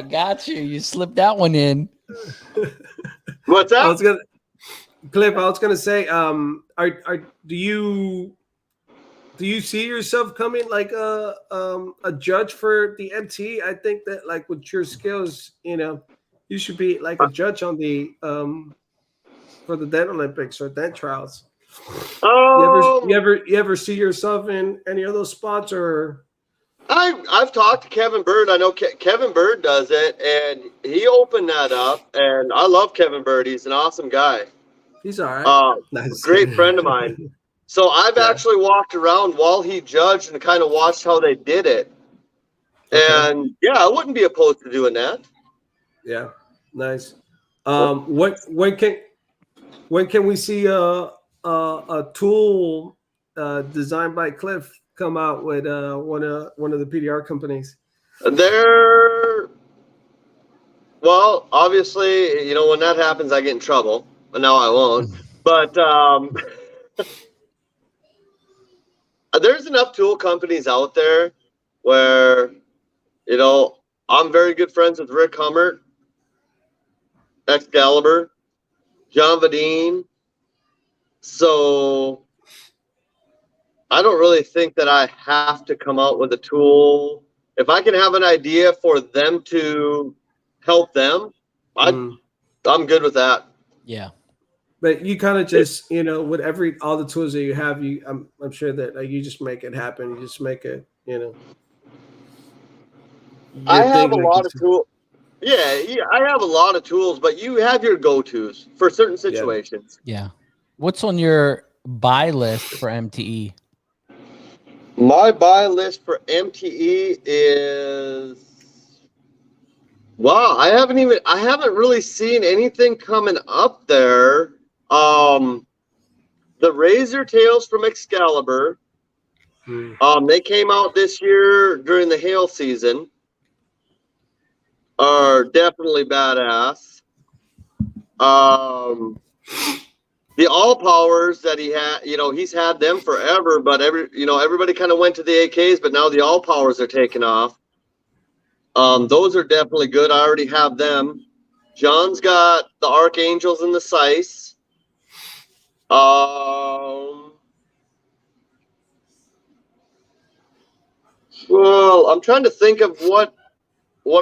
got you. You slipped that one in. What's that? Cliff, I was gonna say, do you see yourself coming like a judge for the MT? I think that like with your skills, you know, you should be like a judge on the for the Dent Olympics or Dent trials. You ever see yourself in any of those spots? Or I've talked to Kevin Bird. I know Kevin Bird does it, and he opened that up. And I love Kevin Bird. He's an awesome guy. He's all right. Nice. Great friend of mine. So I've actually walked around while he judged and kind of watched how they did it. Okay. And yeah, I wouldn't be opposed to doing that. Yeah, nice. When can we see a tool designed by Cliff come out with one of the PDR companies? Well, obviously, you know, when that happens, I get in trouble. But no, I won't. But there's enough tool companies out there where, you know, I'm very good friends with Rick Hummert, Excalibur, John Vadine. So I don't really think that I have to come out with a tool. If I can have an idea for them to help them, I'm good with that. Yeah. But you kind of just, you know, with all the tools that you have, I'm sure that you just make it happen. You just make it, you know. I have a lot of tools. Yeah, I have a lot of tools, but you have your go-tos for certain situations. Yeah. What's on your buy list for MTE? My buy list for MTE is, wow, I haven't really seen anything coming up there. The razor tails from Excalibur, they came out this year during the hail season, are definitely badass. The all powers that he had, you know, he's had them forever, but everybody kind of went to the AKs, but now the all powers are taking off. Those are definitely good. I already have them. John's got the Archangels and the Sice. Well, I'm trying to think of what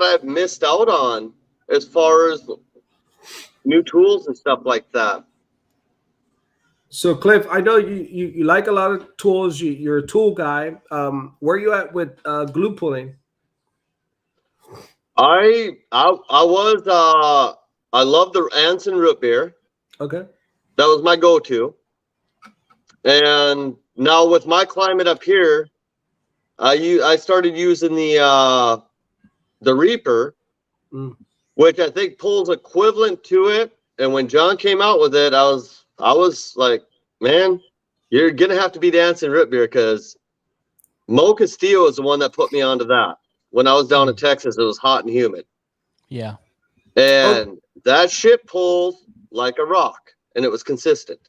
I've missed out on as far as new tools and stuff like that. So, Cliff, I know you like a lot of tools. You're a tool guy. Where are you at with glue pulling? I love the Anson root beer. Okay. That was my go-to. And now with my climate up here, I started using the Reaper, which I think pulls equivalent to it. And when John came out with it, I was like, man, you're gonna have to be dancing root beer, because Mo Castillo is the one that put me onto that. When I was down in Texas, it was hot and humid. Yeah. And that shit pulls like a rock, and it was consistent.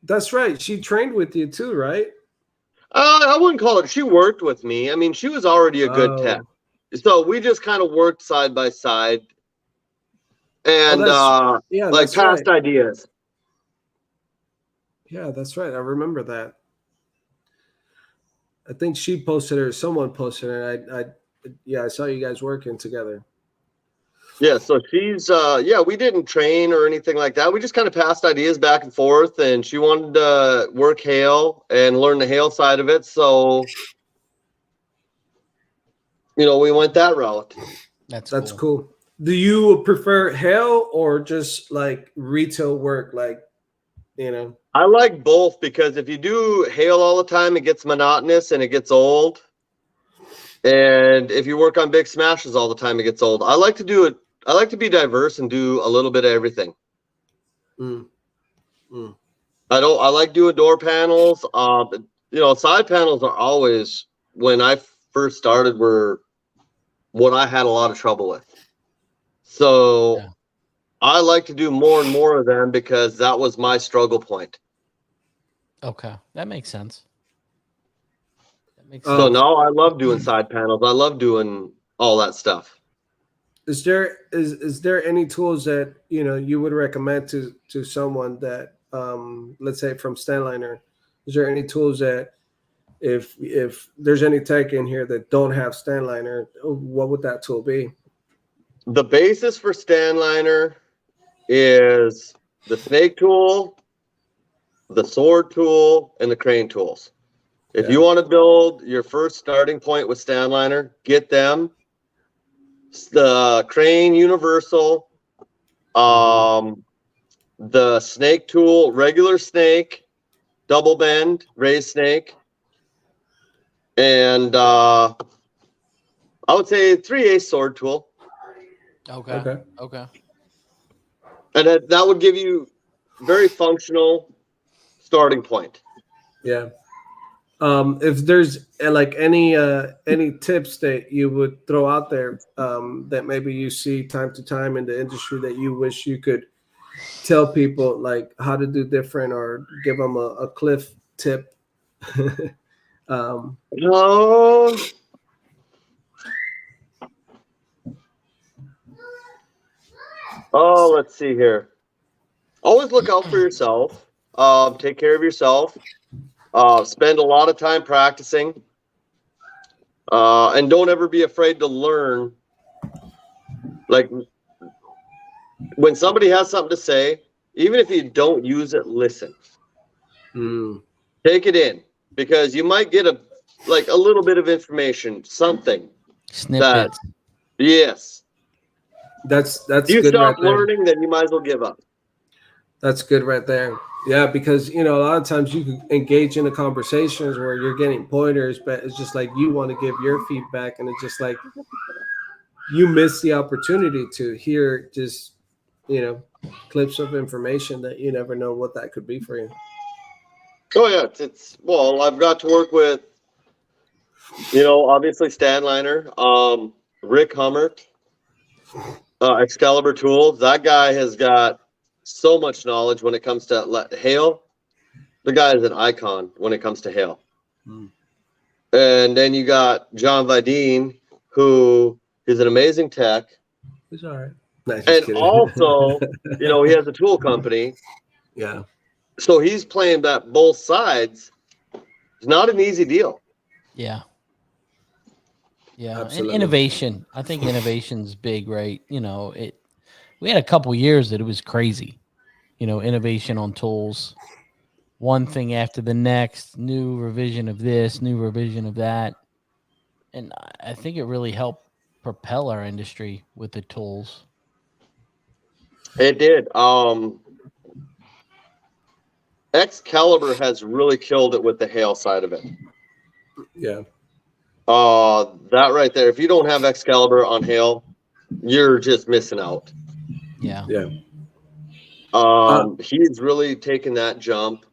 That's right. She trained with you too, right? I wouldn't call it. She worked with me. I mean, she was already a good tech. So we just kind of worked side by side, and like past ideas. Yeah, that's right. I remember that. I think she posted it or someone posted it. I saw you guys working together. Yeah, so she's we didn't train or anything like that. We just kind of passed ideas back and forth, and she wanted to work hail and learn the hail side of it. So, we went that route. That's cool. Do you prefer hail or just like retail work? I like both, because if you do hail all the time, it gets monotonous and it gets old. And if you work on big smashes all the time, it gets old. I like to do it. I like to be diverse and do a little bit of everything. I like doing door panels. Side panels are always, when I first started, were what I had a lot of trouble with. So I like to do more and more of them, because that was my struggle point. Okay, that makes sense. So now I love doing side panels. I love doing all that stuff. Is there any tools that you would recommend to someone that let's say from Stanliner? Is there any tools that if there's any tech in here that don't have Stanliner, what would that tool be? The basis for Stanliner is the snake tool, the sword tool, and the crane tools. If you want to build your first starting point with Stanliner, get them. The crane universal, the snake tool, regular snake, double bend, raised snake, and I would say 3/8 sword tool. Okay. And that would give you very functional starting point. Yeah. If there's like any tips that you would throw out there that maybe you see time to time in the industry that you wish you could tell people, like how to do different, or give them a cliff tip. Let's see here. Always look out for yourself. Take care of yourself. Spend a lot of time practicing. And don't ever be afraid to learn. Like, when somebody has something to say, even if you don't use it, listen. Take it in, because you might get a little bit of information, something. Snippets. Yes. That's you good stop right there. learning, then you might as well give up. That's good right there. Yeah, because a lot of times you can engage in the conversations where you're getting pointers, but it's just like you want to give your feedback, and it's just like you miss the opportunity to hear just clips of information that you never know what that could be for you. Oh yeah, I've got to work with obviously Stanliner, Rick Hummert, Excalibur Tools. That guy has got so much knowledge when it comes to hail. The guy is an icon when it comes to hail. And then you got John Vidine, who is an amazing tech. He's all right. Nice, and also, he has a tool company. Yeah. So he's playing both sides. It's not an easy deal. Yeah. Absolutely. And innovation. I think innovation's big, right? We had a couple years that it was crazy. Innovation on tools, one thing after the next, new revision of this, new revision of that. And I think it really helped propel our industry with the tools. It did. Excalibur has really killed it with the hail side of it. Yeah. That right there. If you don't have Excalibur on hail, you're just missing out. Yeah. Yeah. He's really taken that jump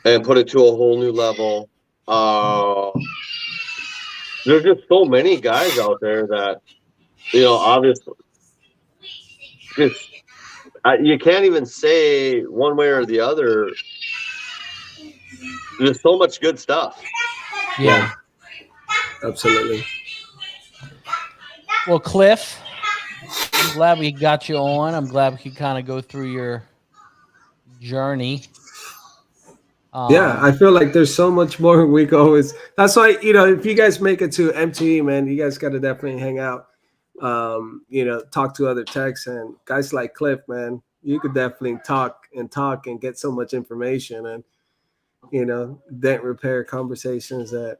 and put it to a whole new level. There's just so many guys out there that, obviously, just you can't even say one way or the other. There's so much good stuff. Yeah. Absolutely. Well, Cliff, I'm glad we got you on. I'm glad we could kind of go through your journey. Yeah, I feel like there's so much more we could always. That's why, if you guys make it to MTE, man, you guys got to definitely hang out. Talk to other techs and guys like Cliff, man. You could definitely talk and get so much information and dent repair conversations that.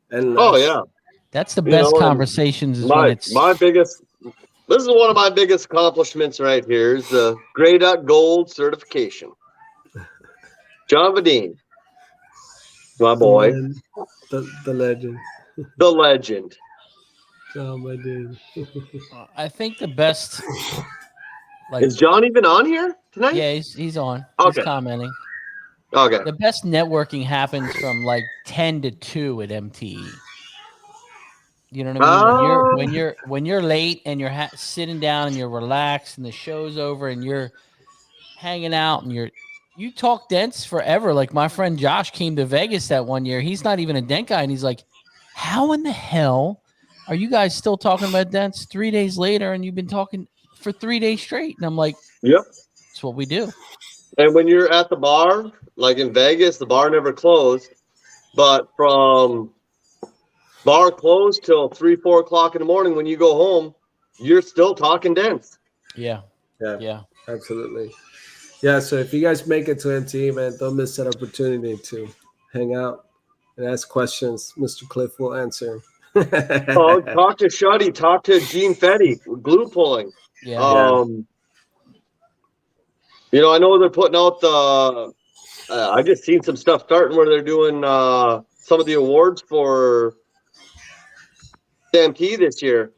And Oh yeah, that's the best conversations. Is when it's my biggest. This is one of my biggest accomplishments right here. Is the Gray Dot Gold certification. John Vadine, my boy, the legend, the legend. John Vadine. I think the best. Is John even on here tonight? Yeah, he's on. Okay. He's commenting. Okay. The best networking happens from like 10 to 2 at MTE. You know what I mean? When you're late and you're sitting down and you're relaxed and the show's over and you're hanging out and you talk dents forever. Like my friend Josh came to Vegas that one year. He's not even a dent guy, and he's like, "How in the hell are you guys still talking about dents 3 days later? And you've been talking for 3 days straight?" And I'm like, "Yep, that's what we do." And when you're at the bar, like in Vegas, the bar never closed, but from bar closed till 3-4 o'clock in the morning, when you go home, you're still talking dents. Yeah, absolutely. Yeah, so if you guys make it to MTE, man, don't miss that opportunity to hang out and ask questions. Mr. Cliff will answer. Talk to Shuddy, talk to Gene Fetty, glue pulling. Yeah. I know they're putting out the. I just seen some stuff starting where they're doing some of the awards for MT this year.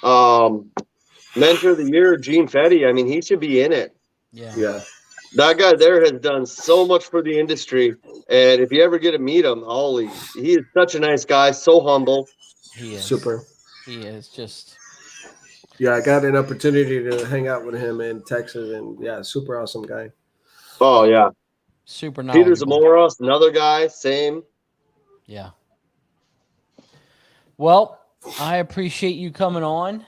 Mentor of the year, Gene Fetty. I mean, he should be in it. Yeah. That guy there has done so much for the industry. And if you ever get to meet him, he is such a nice guy, so humble. He is. Super. He is just. Yeah, I got an opportunity to hang out with him in Texas, and super awesome guy. Oh, yeah. Super Peter knowledgeable. Zamora, another guy, same. Yeah. Well, I appreciate you coming on.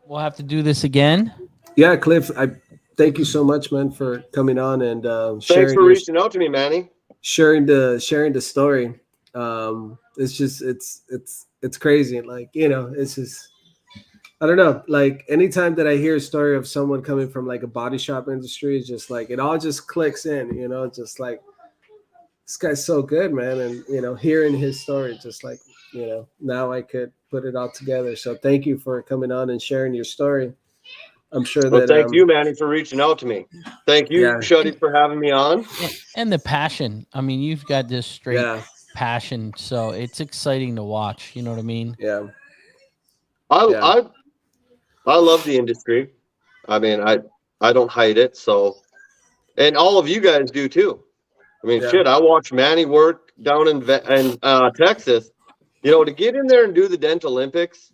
We'll have to do this again. Yeah, Cliff, I thank you so much, man, for coming on and sharing. Thanks for reaching out to me, Manny. Sharing the story. It's just it's crazy. Like, it's just I don't know. Like anytime that I hear a story of someone coming from like a body shop industry, it's just like it all just clicks in, just like this guy's so good, man. And hearing his story, just like, now I could put it all together. So thank you for coming on and sharing your story. I'm sure that. Thank you, Manny, for reaching out to me. Thank you, Shuddy, for having me on. And the passion. I mean, you've got this straight passion, so it's exciting to watch. You know what I mean? Yeah. I love the industry. I mean, I don't hide it. So, and all of you guys do too. I mean, I watch Manny work down in Texas. To get in there and do the Dent Olympics,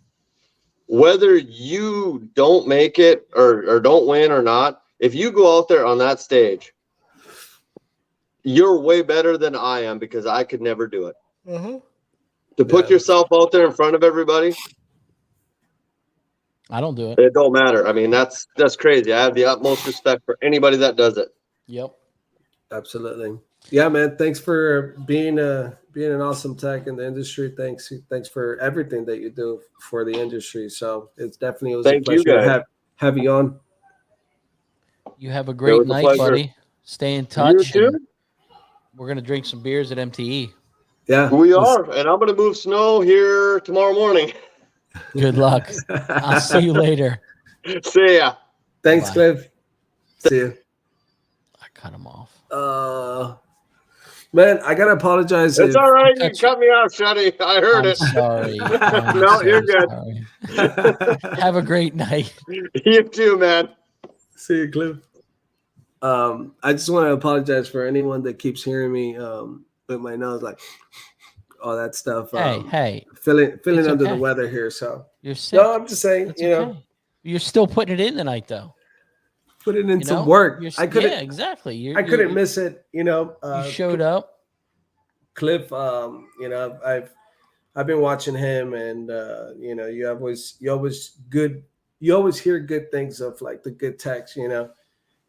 whether you don't make it or don't win or not, if you go out there on that stage, you're way better than I am because I could never do it. Mm-hmm. To put yourself out there in front of everybody, I don't do it. It don't matter. I mean, that's crazy. I have the utmost respect for anybody that does it. Yep. Absolutely. Yeah, man. Thanks for being an awesome tech in the industry. Thanks for everything that you do for the industry. So it was a pleasure to have you on. You have a great night, buddy. Stay in touch. We're gonna drink some beers at MTE. Yeah, we are, and I'm gonna move snow here tomorrow morning. Good luck. I'll see you later. See ya. Thanks, Cliff. See you. I cut him off. Man, I gotta apologize. It's if- all right. You cut me off, Shuddy. I heard I'm it. sorry. I'm No, so you're good. sorry. Have a great night. You too, man. See you, Cliff. I just want to apologize for anyone that keeps hearing me with my nose, like all that stuff. Hey, feeling it's under okay. the weather here. So you're sick. no, I'm just saying, That's you know, okay. You're still putting it in tonight, though. put it in You some know? work. You're, I couldn't. Yeah, exactly. I couldn't miss it. You know, You showed up. Cliff. You know, I've been watching him, and you know, you always hear good things of like the good techs, you know.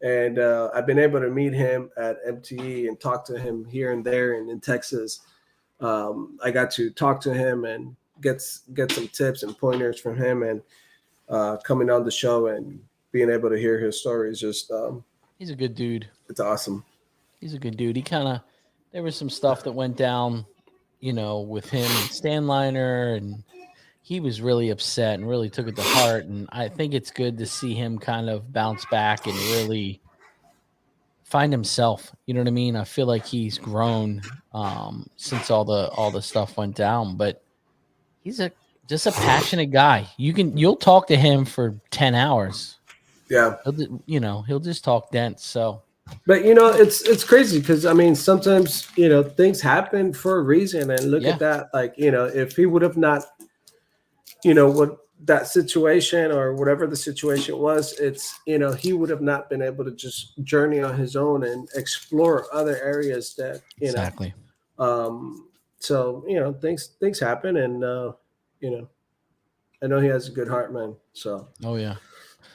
And I've been able to meet him at MTE and talk to him here and there, and in Texas, I got to talk to him and get some tips and pointers from him, and coming on the show and being able to hear his story is just He's a good dude. it's awesome. He's a good dude. There was some stuff that went down, you know, with him and Stanliner, and he was really upset and really took it to heart. And I think it's good to see him kind of bounce back and really find himself. You know what I mean? I feel like he's grown since all the stuff went down. But he's just a passionate guy. You'll talk to him for 10 hours. Yeah, He'll just talk dents. So. but you know, it's crazy because I mean, sometimes you know things happen for a reason, and look Yeah. at that. Like you know, if he would have not, you know, what that situation or whatever the situation was, it's you know he would have not been able to just journey on his own and explore other areas that you Exactly. know. So you know things happen, and you know, I know he has a good heart, man. So Oh yeah.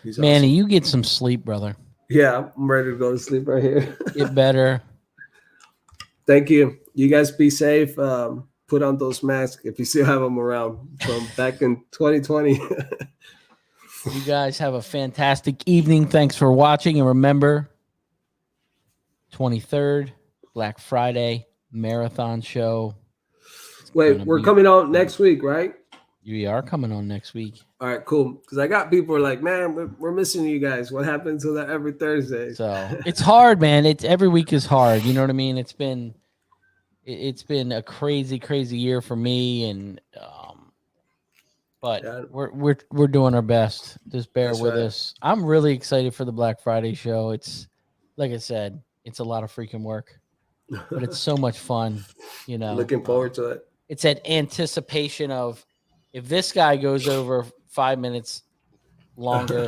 he's Manny, awesome. you get some sleep, brother. Yeah, I'm ready to go to sleep right here. Get better. Thank you. You guys be safe. Put on those masks if you still have them around from back in 2020. You guys have a fantastic evening. Thanks for watching. And remember, 23rd, Black Friday marathon show. Wait, gonna we're be- coming out next week, right? You are coming on next week. All right, cool. Because I got people who are like, man, we're missing you guys. What happened to that every Thursday? So it's hard, man. It's every week is hard. You know what I mean? It's been a crazy, crazy year for me, and but Yeah. we're doing our best. Just bear That's with right. us. I'm really excited for the Black Friday show. It's like I said, it's a lot of freaking work, but it's so much fun. You know, Looking forward to it. It's that anticipation of if this guy goes over 5 minutes longer,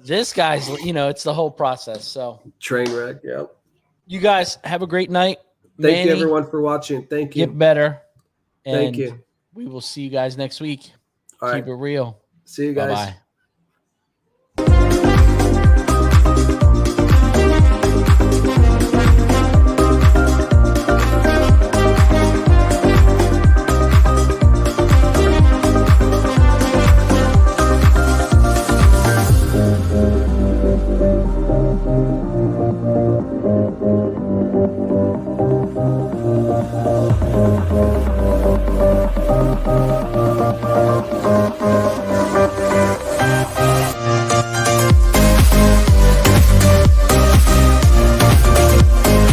this guy's, you know, it's the whole process. So Train wreck. Yep. you guys have a great night. Thank you, Manny, everyone, for watching. Thank you. Get better. And Thank you. we will see you guys next week. All right. Keep it real. See you guys. Bye-bye. Thank you.